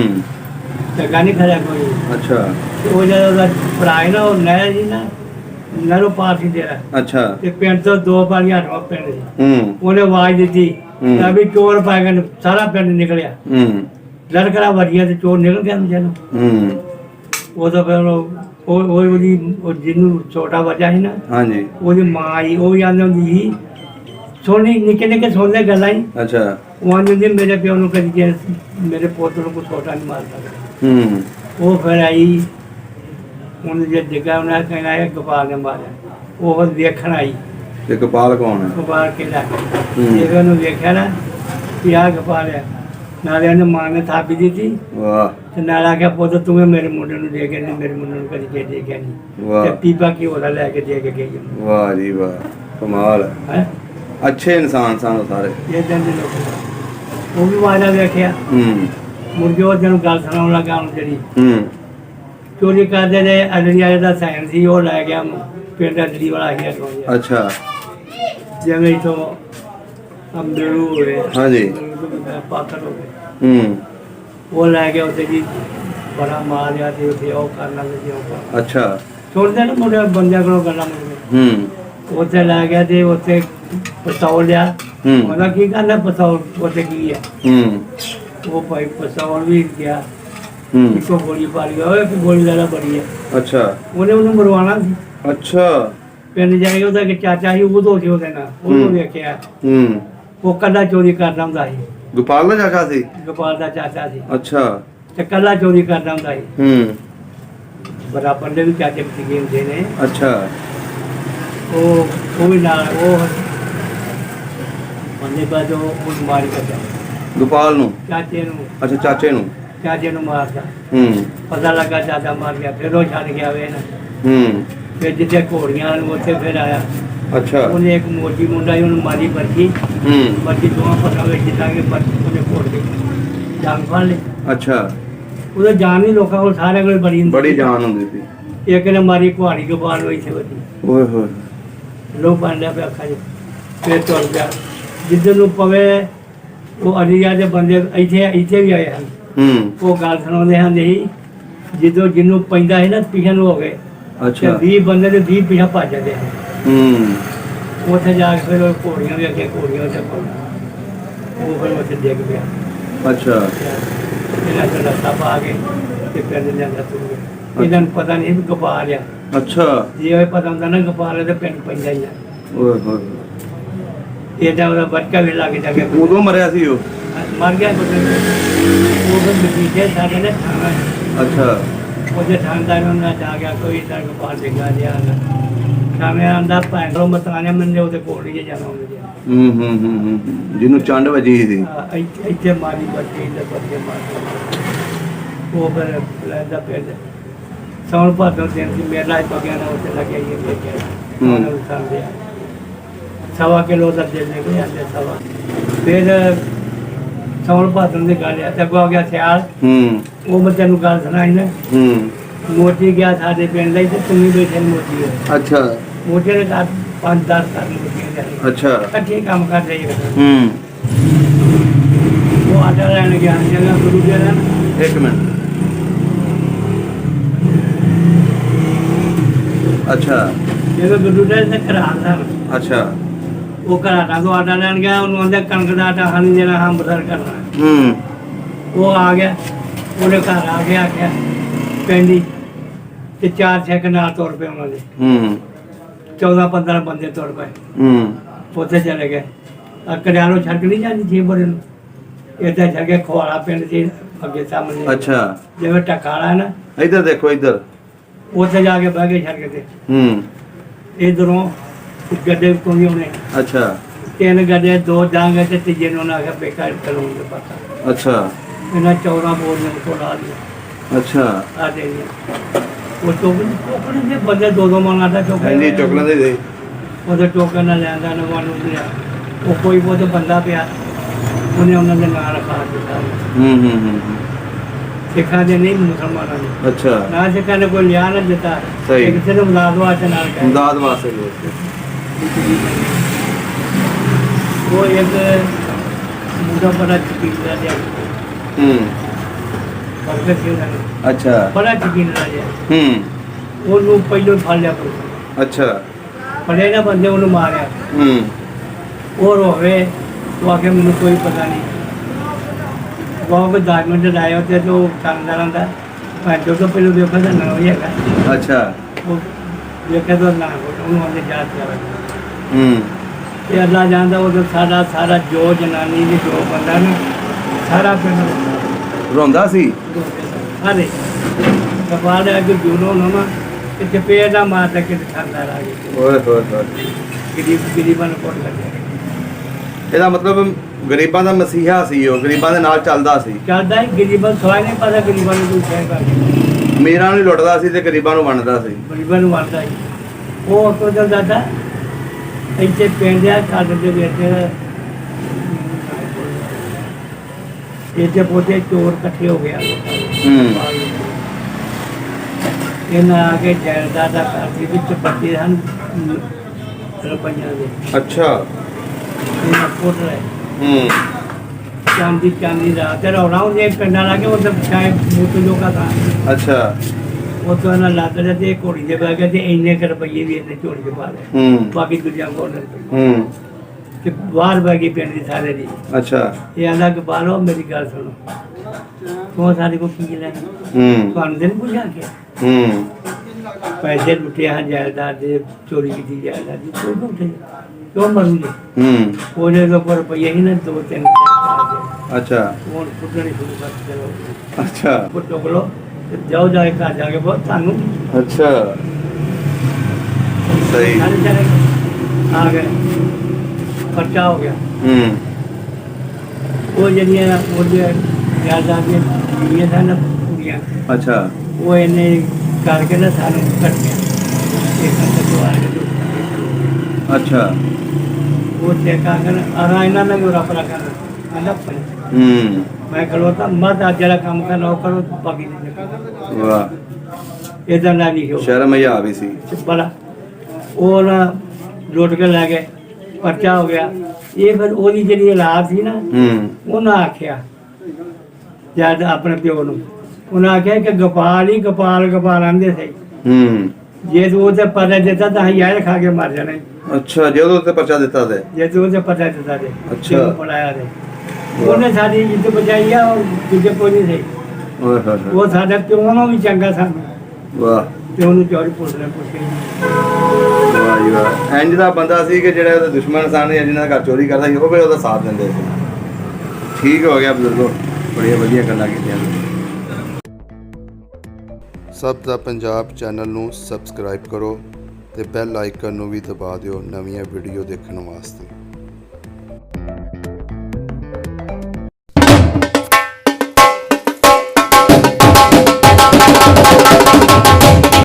ਜਗ੍ਹਾ ਨਹੀਂ ਖੜਿਆ ਕੋਈ ਅੱਛਾ ਉਹ ਜਦੋਂ ਉਹਦਾ ਭਰਾ ਹੈ ਨਾ ਉਹ ਨਹਿਰ ਜੀ ਨਾ ਨਹਿਰੋਂ ਪਾਰ ਸੀ ਤੇਰਾ ਅੱਛਾ ਤੇ ਪਿੰਡ ਤੋਂ ਦੋ ਪਾਲੀਆਂ ਹਟਵਾ ਪਿੰਡ ਸੀ ਉਹਨੇ ਆਵਾਜ਼ ਦਿੱਤੀ ਤਾਂ ਵੀ ਚੋਰ ਪੈ ਗਏ ਸਾਰਾ ਪਿੰਡ ਨਿਕਲਿਆ ਲੜਕਰਾ ਵੜੀਆਂ ਤੇ ਚੋਰ ਨਿਕਲ ਗਿਆ ਨੂੰ ਉਹ ਤਾਂ ਫਿਰ ਉਹਦੀ ਜਿਹਨੂੰ ਛੋਟਾ ਬੱਚਾ ਸੀ ਨਾ ਹਾਂਜੀ ਉਹਦੀ ਮਾਂ ਆਈ ਉਹ ਵੀ ਆਂਦੀ ਹੁੰਦੀ ਸੀ ਸੋਨੀ ਨਿੱਕੇ ਨਿੱਕੇ ਸੁਣਦੇ ਗੱਲਾਂ ਹੀ ਅੱਛਾ ਉਹ ਆਂਦੀ ਹੁੰਦੀ ਮੇਰੇ ਪਿਓ ਨੂੰ ਕਦੀ ਜੇ ਮੇਰੇ ਪੁੱਤ ਨੂੰ ਕੋਈ ਛੋਟਾ ਨਹੀਂ ਮਾਰ ਸਕਦਾ ਉਹ ਫਿਰ ਆਈ ਉਹਨੇ ਜੇ ਡਿੱਗਾ ਉਹਨਾਂ ਕਹਿਣਾ ਇਹ ਗੋਪਾਲ ਨੇ ਮਾਰਿਆ ਉਹ ਵੇਖਣ ਆਈ ਤੇ ਗੋਪਾਲ ਕੌਣ ਹੈ ਗੋਪਾਲ ਕਿਹੜਾ ਜੇ ਉਹਨੂੰ ਵੇਖਿਆ ਨਾ ਕਿ ਆਹ ਗੋਪਾਲ ਹੈ ਨਾਲੇ ਉਹਨੇ ਮਾਂ ਨੇ ਥਾਪੀ ਦਿੱਤੀ ਵਾਹ ਤੇ ਨਾਲ ਆ ਗਿਆ ਪੁੱਤ ਤੂੰ ਮੇਰੇ ਮੁੰਡੇ ਨੂੰ ਦੇ ਕੇ ਨਹੀਂ ਮੇਰੇ ਮੁੰਡੇ ਨੂੰ ਕਦੀ ਦੇ ਗਿਆ ਨਹੀਂ ਤੇ ਪੀਪਾ ਕੀ ਉਹਦਾ ਲੈ ਕੇ ਦੇ ਕੇ ਗਈ ਵਾਹ ਜੀ ਵਾਹ ਕਮਾਲ ਹੈ ਅੱਛੇ ਇਨਸਾਨ ਸਨ ਸਾਰੇ ਇਹ ਦਿਨ ਦੇ ਲੋਕ ਉਹ ਵੀ ਵਾਜਾ ਵੇਖਿਆ ਮੁਰਗੇ ਉਹ ਜਿਹਨੂੰ ਗੱਲ ਸੁਣਾਉਣ ਲੱਗਾ ਉਹਨੂੰ ਜਿਹੜੀ ਚੋਰੀ ਕਰਦੇ ਨੇ ਅਜੜੀ ਵਾਲੇ ਦਾ ਸਾਇਨ ਸੀ ਉਹ ਲੈ ਗਿਆ ਪਿੰਡ ਅਜੜੀ ਵਾਲਾ ਹੀ ਅੱਛਾ ਜਿਵੇਂ ਤੋਂ ਅੰਬੇੜੂ ਹੋਏ ਹਾਂਜੀ ਪਾਤਰ ਹੋ ਗਏ ਉਹ ਲੈ ਗਿਆ ਉੱਥੇ ਜੀ ਬੜਾ ਮਾਰਿਆ ਤੇ ਉੱਥੇ ਉਹ ਕਰਨਾ ਲੱਗੇ ਉਹ ਅੱਛਾ ਛੋੜਦੇ ਨਾ ਮੁੰਡੇ ਬੰਦਿਆਂ ਕੋਲੋਂ ਗੱਲਾਂ ਮੁੰਡੇ ਉੱਥੇ ਲੈ ਗਿਆ ਤੇ ਉੱਥੇ ਪਸਤੌਲ ਲਿਆ ਉਹਦਾ ਕੀ ਕਰਨਾ ਪਸਤੌਲ ਉੱਥੇ ਕੀ ਹੈ ਉਹ ਭਾਈ ਪਸਤੌਲ ਵੀ ਗਿਆ ਇੱਕੋ ਗੋਲੀ ਪਾ ਲਈ ਉਹ ਇੱਕ ਗੋਲੀ ਲੈਣਾ ਬੜੀ ਹੈ ਅੱਛਾ ਉਹਨੂੰ ਮਰਵਾਉਣਾ ਸੀ ਅੱਛਾ ਪਿੰਡ ਜਾਏਗਾ ਉਹਦਾ ਇੱਕ ਚਾਚਾ ਸੀ ਉਦੋਂ ਸੀ ਉਹਦੇ ਨਾਲ ਉਹਨੂੰ ਵੇਖਿਆ ਉਹ ਕੱਲਾ ਚੋਰੀ ਕਰਦਾ ਹੁੰਦਾ ਸੀ ਗੋਪਾਲ ਦਾ ਚਾਚਾ ਸੀ ਗੋਪਾਲ ਦਾ ਚਾਚਾ ਸੀ ਅੱਛਾ ਤੇ ਕੱਲਾ ਚੋਰੀ ਕਰਦਾ ਹੁੰਦਾ ਸੀ। ਬਰਾਬਰ ਦੇ ਵੀ ਚਾਚੇ ਭਤੀਜੇ ਹੁੰਦੇ ਨੇ। ਅੱਛਾ। ਉਹ ਵੀ ਨਾਲ ਉਹ ਬੰਦੇ ਬਾਜੋ ਉਹ ਮਾਰੀ ਕਰਦਾ ਗੋਪਾਲ ਨੂੰ, ਚਾਚੇ ਨੂੰ। ਅੱਛਾ ਚਾਚੇ ਨੂੰ ਮਾਰਦਾ। ਪਤਾ ਲੱਗਾ ਚਾਚਾ ਮਾਰ ਗਿਆ, ਫਿਰ ਉਹ ਛੱਡ ਗਿਆ ਵੇ ਨਾ। ਫਿਰ ਜਿੱਥੇ ਘੋੜੀਆਂ ਨੂੰ ਉੱਥੇ ਫਿਰ ਆਇਆ। ਅੱਛਾ। ਉਹਨੇ ਇੱਕ ਮੋਟੀ ਮੁੰਡਾ ਸੀ, ਉਹਨੂੰ ਮਾਰੀ ਬਰਕੀ ਦੋਵਾਂ ਪਤਾ ਵਿੱਚ ਜਿੱਦਾਂ ਕਿ ਉਹਨੇ ਘੋੜ ਕੇ ਜਾਨ ਫੜ ਲਈ। ਅੱਛਾ। ਉਹਦਾ ਜਾਨ ਨਹੀਂ ਲੋਕਾਂ ਕੋਲ ਸਾਰਿਆਂ ਕੋਲ ਬੜੀ ਜਾਨ ਹੁੰਦੀ ਸੀ। ਇੱਕ ਨੇ ਮਾਰੀ ਕੁਹਾੜੀ ਗੋਪਾਲ ਨੂੰ ਇੱਥੇ ਵੱਜੀ। ਓਏ ਹੋਏ। ਲੋ ਬਣ ਲਿਆ ਪਿਆ ਅੱਖਾਂ 'ਚ। ਫਿਰ ਤੁਰ ਗਿਆ ਜਿੱਧਰ ਨੂੰ ਪਵੇ। ਉਹ ਅਲੀਆ ਦੇ ਬੰਦੇ ਇੱਥੇ ਵੀ ਆਏ ਹਨ। ਉਹ ਗੱਲ ਸੁਣਾਉਂਦੇ ਹਨ ਜੀ, ਜਦੋਂ ਜਿਹਨੂੰ ਪੈਂਦਾ ਸੀ ਨਾ ਪਿਛਨ ਹੋ ਗਏ। ਅੱਛਾ। 20 ਬੰਦੇ ਤੇ 20 ਪਿਛਾ ਭੱਜ ਜਾਂਦੇ ਹਨ। ਉੱਥੇ ਜਾ ਕੇ ਫਿਰ ਘੋੜੀਆਂ ਵੀ ਅੱਗੇ ਘੋੜੀਆਂ ਤੇ ਉਹ ਫਿਰ ਉੱਥੇ ਡਿੱਗ ਪਿਆ। ਅੱਛਾ। ਇਹਨਾਂ ਦਾ ਰਸਤਾ ਪਾ ਕੇ ਤੇ ਪਿੰਡ ਜਾਂਦਾ ਤੁਰ ਗਿਆ। ਇਹਨਾਂ ਨੂੰ ਪਤਾ ਨਹੀਂ ਵੀ ਗੋਪਾਲ ਆ। ਅੱਛਾ। ਜੇ ਇਹ ਪਤਾ ਹੁੰਦਾ ਨਾ ਗੋਪਾਲ ਤੇ ਪਿੰਡ ਪੈਂਦਾ ਹੀ ਆ। ਓਏ ਹੋਏ। ਇਹਦਾ ਉਹਦਾ ਬੱਚਾ ਵੀ ਲੱਗ ਜਾ ਕੇ ਉਦੋਂ ਮਰਿਆ ਸੀ ਉਹ? ਮਰ ਗਿਆ। ਉਹ ਫਿਰ ਨਤੀਜੇ ਸਾਡੇ ਨੇ ਖਾਣਾ। ਅੱਛਾ। ਉਹਦੇ ਥਾਣਦਾਰ ਉਹਨਾਂ ਜਾ ਗਿਆ ਕੋਈ ਤਾਂ ਗੋਪਾਲ ਸਿੰਘਾ ਜਿਹਾ ਸਾਹਮਣੇ ਆਂਦਾ ਭੈਣ ਨੂੰ ਮਤਾਨੇ ਮੰਨੇ ਉਹਦੇ ਕੋਲ ਹੀ ਜਾਣਾ ਉਹਨੇ। ਜਿਹਨੂੰ ਚੰਡ ਵੱਜੀ ਸੀ। ਇੱਥੇ ਮਾਰੀ ਬੱਚੇ ਤੇ ਬੱਚੇ ਮਾਰ। ਉਹ ਫਿਰ ਲੈਂਦਾ ਪਿਆ ਸੌਣ ਭਾਦੋਂ ਦਿਨ ਸੀ ਮੇਲਾ ਪਗਿਆ ਨਾ ਉੱਥੇ ਲੱਗਿਆ ਇਹ ਦੇਖਿਆ ਉਹਨੂੰ ਉਤਾਰਦੇ ਆ। 1.25 ਕਿਲੋ ਦਾ ਦੇ ਲੈ ਕੇ ਆਂਦੇ ਸਵਾ। ਫਿਰ ਸੌਣ ਭਾਦੋਂ ਦੀ ਗੱਲ ਆ ਤੇ ਅੱਗੋਂ ਆ ਗਿਆ ਸਿਆਲ। ਉਹ ਮੈਂ ਤੈਨੂੰ ਗੱਲ ਸੁਣਾਈ ਨਾ। ਮੋਤੀ ਗਿਆ ਸਾਡੇ ਪਿੰਡ ਲਈ ਤੇ ਤੂੰ ਵੀ ਬੈਠੇ ਮੋਤੀ। ਅੱਛਾ। ਮੋਤੀ ਨੇ 5-10 ਕਰ ਮੋਤੀਆਂ। ਅੱਛਾ। ਇਕੱਠੇ ਕੰਮ ਕਰਦੇ ਸੀ। ਉਹ ਆਟਾ ਲੈਣ ਗਿਆ ਜਗ੍ਹਾ ਗੁਰੂ ਜੀ ਦਾ। ਇੱਕ ਮਿੰਟ। ਅੱਛਾ। ਜਦੋਂ ਗੁਰੂ ਜੀ ਨੇ ਘਰਾਣਾ। ਅੱਛਾ। ਉਹ ਘਰਾਣਾ ਤੋਂ ਆਟਾ ਲੈਣ ਗਿਆ, ਉਹਨੂੰ ਆਂਦੇ ਕਣਕ ਦਾ ਆਟਾ ਖਾਣੀ ਜਿਹੜਾ ਅੰਮ੍ਰਿਤਸਰ ਕਰਨਾ। ਉਹ ਆ ਗਿਆ, ਉਹਦੇ ਘਰ ਆ ਗਿਆ ਪੈਂਦੀ ਤੇ 4 ਛੱਕ ਨਾਲ ਤੁਰ ਪਏ ਉਹਨਾਂ ਦੇ। 14-15 ਬੰਦੇ ਤੁਰ ਪਏ। ਉੱਥੇ ਚਲੇ ਗਏ। ਕੜਿਆਲੋਂ ਛੱਕ ਨਹੀਂ ਜਾਂਦੀ 6 ਵਜੇ ਨੂੰ। ਇੱਥੇ ਛੱਕੇ ਖਵਾਲਾ ਪਿੰਡ ਦੇ ਅੱਗੇ ਸਾਹਮਣੇ। ਅੱਛਾ। ਜਿਵੇਂ ਟਕਾਲਾ ਨਾ ਇੱਧਰ ਦੇਖੋ ਇੱਧਰ। ਉੱਥੇ ਜਾ ਕੇ ਬਹਿ ਗਏ ਛੱਕ ਤੇ। ਇਧਰੋਂ ਗੱਡੇ ਤੋਂ ਵੀ ਉਹਨੇ। ਅੱਛਾ। 3 ਗੱਡੇ 2 ਜਾਂਗੇ ਤੇ ਤੀਜੇ ਨੂੰ ਉਹਨਾਂ ਆਖਿਆ ਬੇਕਾਰ ਕਰੂੰਗੇ ਪਤਾ। ਅੱਛਾ। ਇਹਨਾਂ 14 ਬੋਰੀਆਂ ਤੋਂ ਲਾ ਲਿਆ। ਅੱਛਾ। ਆ ਦੇ ਉਹ ਟੋਕਨ ਦੇ ਬੰਦੇ 2-2 ਮਣ ਆਟਾ ਚੋਕਣ ਨਹੀਂ ਚੋਕਣ ਦੇ ਉਹਦੇ ਟੋਕਨ ਨਾਲ ਲੈਂਦਾ ਨਵਾਂ ਨੂੰ ਲਿਆ। ਉਹ ਕੋਈ ਬਹੁਤ ਬੰਦਾ ਪਿਆ ਉਹਨੇ ਉਹਨਾਂ ਦੇ ਨਾਂ ਰਖਾ ਦਿੱਤਾ। ਸਿੱਖਾਂ ਦੇ ਨਹੀਂ ਮੁਸਲਮਾਨਾਂ ਦੇ। ਅੱਛਾ। ਨਾ ਸਿੱਖਾਂ ਨੇ ਕੋਈ ਲਿਆ ਨਾ ਦਿੱਤਾ। ਇੱਕ ਸਿਰਫ ਮਦਦ ਵਾਸਤੇ ਨਾਲ ਕਹਿੰਦੇ ਮਦਦ ਵਾਸਤੇ ਉਹ ਇੱਕ ਮੁੰਡਾ ਬੜਾ ਚਕੀਨ ਰਾਜਾ। ਅੱਛਾ। ਬੜਾ ਚਕੀਨ ਰਾਜਾ। ਉਹਨੂੰ ਪਹਿਲੋਂ ਫੜ ਲਿਆ ਪੁਲਿਸ। ਅੱਛਾ। ਫੜੇ ਨਾ ਬੰਦੇ ਉਹਨੂੰ ਮਾਰਿਆ। ਉਹ ਰੋਵੇ ਉਹ ਆਖੇ ਮੈਨੂੰ ਕੋਈ ਪਤਾ ਨਹੀਂ। ਬਹੁਤ 10 ਮਿੰਟ ਲਾਏ ਉੱਥੇ ਤੇ ਉਹ ਕੰਨਦਾਰਾਂ ਦਾ ਜੋ ਤੋਂ ਪਹਿਲਾਂ ਦੇਖਿਆ ਤਾਂ ਨਾ ਹੋਈ ਹੈਗਾ। ਅੱਛਾ। ਉਹ ਦੇਖਿਆ ਤਾਂ ਨਾ ਉਹਨੂੰ ਆਉਂਦੇ ਜਾ ਕੇ ਇਹ ਅੱਲਾ ਜਾਣਦਾ। ਉਹ ਸਾਰਾ ਜੋ ਜਨਾਨੀ ਦੀ ਜੋ ਬੰਦਾ ਨਾ ਸਾਰਾ ਪਿੰਡ ਰੋਂਦਾ ਸੀ। ਸਾਰੇ ਕਪਾਲ ਦੇ ਅੱਗੇ ਜੂਨੋ ਨਾ ਕਿ ਚਪੇੜ ਦਾ ਮਾਰਦਾ ਕਿ ਖਾਂਦਾ ਰਹਿ ਗਿਆ। ਓਏ ਹੋਏ ਹੋਏ। ਗਰੀਬਾਂ ਨੂੰ ਕੋਟ ਲੱਗਿਆ। ਇਹਦਾ ਮਤਲਬ ਗਰੀਬਾਂ ਦਾ ਮਸੀਹਾ ਸੀ। ਉਹ ਗਰੀਬਾਂ ਦੇ ਨਾਲ ਚੱਲਦਾ ਸੀ। ਚੱਲਦਾ ਹੀ ਗਰੀਬਾਂ ਸਵਾਈ ਨਹੀਂ ਪਤਾ ਗਰੀਬਾਂ ਨੂੰ ਕੋਈ ਸ਼ਹਿ ਕਰ ਅਮੀਰਾਂ ਨੂੰ ਲੁੱਟਦਾ ਸੀ ਤੇ ਗਰੀਬਾਂ ਨੂੰ ਵੰਡਦਾ ਸੀ। ਗਰੀਬਾਂ ਨੂੰ ਵੰਡਦਾ ਸੀ। ਉਹ ਉੱਥੋਂ ਚੱਲਦਾ ਇੱਥੇ ਪਿੰਡ ਆ ਸਾਡੇ ਦੇ ਵਿੱਚ ਇੱਥੇ ਪੋਤੇ ਚੋਰ ਇਕੱਠੇ ਹੋ ਗਿਆ। ਇਹਨਾਂ ਆ ਕੇ ਜਾਇਦਾਦ ਦਾ ਕਾਫੀ ਵਿੱਚ ਪੱਤੇ ਹਨ ਰੁਪਈਆਂ ਦੇ। ਅੱਛਾ। ਇਹਨਾਂ ਕੋਟ ਰਹੇ। ਚਾਂਦੀ ਰਾਤ ਰੌਣਾ ਉਹਨੇ ਪਿੰਡਾਂ ਲਾ ਕੇ ਉਧਰ ਸ਼ਾਇਦ ਮੂਤ ਲੋਕਾਂ ਦਾ। ਅੱਛਾ। ਉਹ ਤੋਂ ਇਹਨਾਂ ਲੱਦ ਲਿਆ ਤੇ ਘੋੜੀ ਦੇ ਬਹਿ ਗਏ ਤੇ ਇੰਨੇ ਕੁ ਰੁਪਈਏ ਵੀ ਇਹਨੇ ਝੋਲੀ 'ਚ ਪਾ ਲਏ। ਬਾਕੀ ਦੂਜਿਆਂ ਕੋਲ ਤੇ ਬਾਹਰ ਬਹਿ ਗਈ ਪਿੰਡ ਦੀ ਸਾਰੇ ਦੀ। ਅੱਛਾ। ਇਹ ਆਂਦਾ ਕਿ ਬਾਹਰੋਂ ਮੇਰੀ ਗੱਲ ਸੁਣੋ ਤੂੰ ਸਾਡੇ ਕੋਲ ਕੀ ਲੈਣਾ। ਤੁਹਾਨੂੰ ਦਿਨ ਪੁੱਛਿਆ ਕਿ ਪੈਸੇ ਲੁੱਟੇ ਹਨ ਜਾਇਦਾਦ ਦੇ ਚੋਰੀ ਕੀਤੀ ਜਾਇਦਾਦ ਦੀ ਕੋਈ ਲੁੱਟੇ ਕਿਉਂ ਮਰੂਗੇ। ਉਹਦੇ ਤੋਂ ਰੁਪਈਏ ਹੀ ਨਾ 2-3 ਅੱਛਾ ਹੁਣ ਪੁੱਟਣੀ ਸ਼ੁਰੂ ਕਰ ਚਲੋ ਅੱਛਾ ਪੁੱਟੋ ਕੋਲੋਂ ਤੇ ਜਾਓ ਜਾ ਕੇ ਘਰ ਜਾ ਕੇ ਬਹੁਤ ਤੁਹਾਨੂੰ ਅੱਛਾ ਸਹੀ ਸਾਰੇ ਚਲੇ ਆ ਗਏ ਖਰਚਾ ਹੋ ਗਿਆ ਉਹ ਜਿਹੜੀਆਂ ਉਹਦੇ ਜ਼ਿਆਦਾ ਦੀਆਂ ਕੁੜੀਆਂ ਸਨ ਕੁੜੀਆਂ ਅੱਛਾ ਉਹ ਇਹਨੇ ਕਰਕੇ ਨਾ ਸਾਨੂੰ ਕੱਟ ਗਿਆ ਇਹ ਖਰਚਾ ਤੋਂ ਆ ਗਿਆ ਅੱਛਾ वो देखा कर आराइना में मेरा अपना कर अलग पर मैं खड़ोता मत आज जरा काम करना करो बाकी नहीं वाह इधर ना नहीं हो शर्म ही आ भी सी बड़ा वो ना लौट के ला गए पर्चा हो गया ये फिर ओदी जड़ी हालात थी ना उन्हें आख्या जद अपने प्यो नु उन्हें आख्या कि गोपाल ही गोपाल आंदे थे जे तो उसे पता देता तो यार खा के मर जाने अच्छा जे तो पर्चा देता थे जे तो उसे पता देता थे अच्छा पढ़ाया थे उन्हें सारी इज्जत बचाई है और तुझे कोई नहीं थे वो साडा प्यो नु भी चंगा सा वाह प्यो नु चोरी पुछने पुछे ਵਾਹ ਜੀ ਵਾਹ ਇੰਜ ਦਾ ਬੰਦਾ ਸੀ ਕਿ ਜਿਹੜਾ ਉਹਦੇ ਦੁਸ਼ਮਣ ਸਨ ਜਾਂ ਜਿਹਨਾਂ ਦਾ ਘਰ ਚੋਰੀ ਕਰਦਾ ਸੀ ਉਹ ਵੀ ਉਹਦਾ ਸਾਥ ਦਿੰਦੇ ਸੀ ਠੀਕ ਹੋ ਗਿਆ ਬਜ਼ੁਰਗੋ ਬੜੀਆਂ ਵਧੀਆ ਗੱਲਾਂ ਕੀਤੀਆਂ ਸਭ ਦਾ ਪੰਜਾਬ ਚੈਨਲ ਨੂੰ ਸਬਸਕ੍ਰਾਈਬ ਕਰੋ ਤੇ ਬੈਲ ਆਈਕਨ ਨੂੰ ਵੀ ਦਬਾ ਦਿਓ ਨਵੀਆਂ ਵੀਡੀਓ ਦੇਖਣ ਵਾਸਤੇ।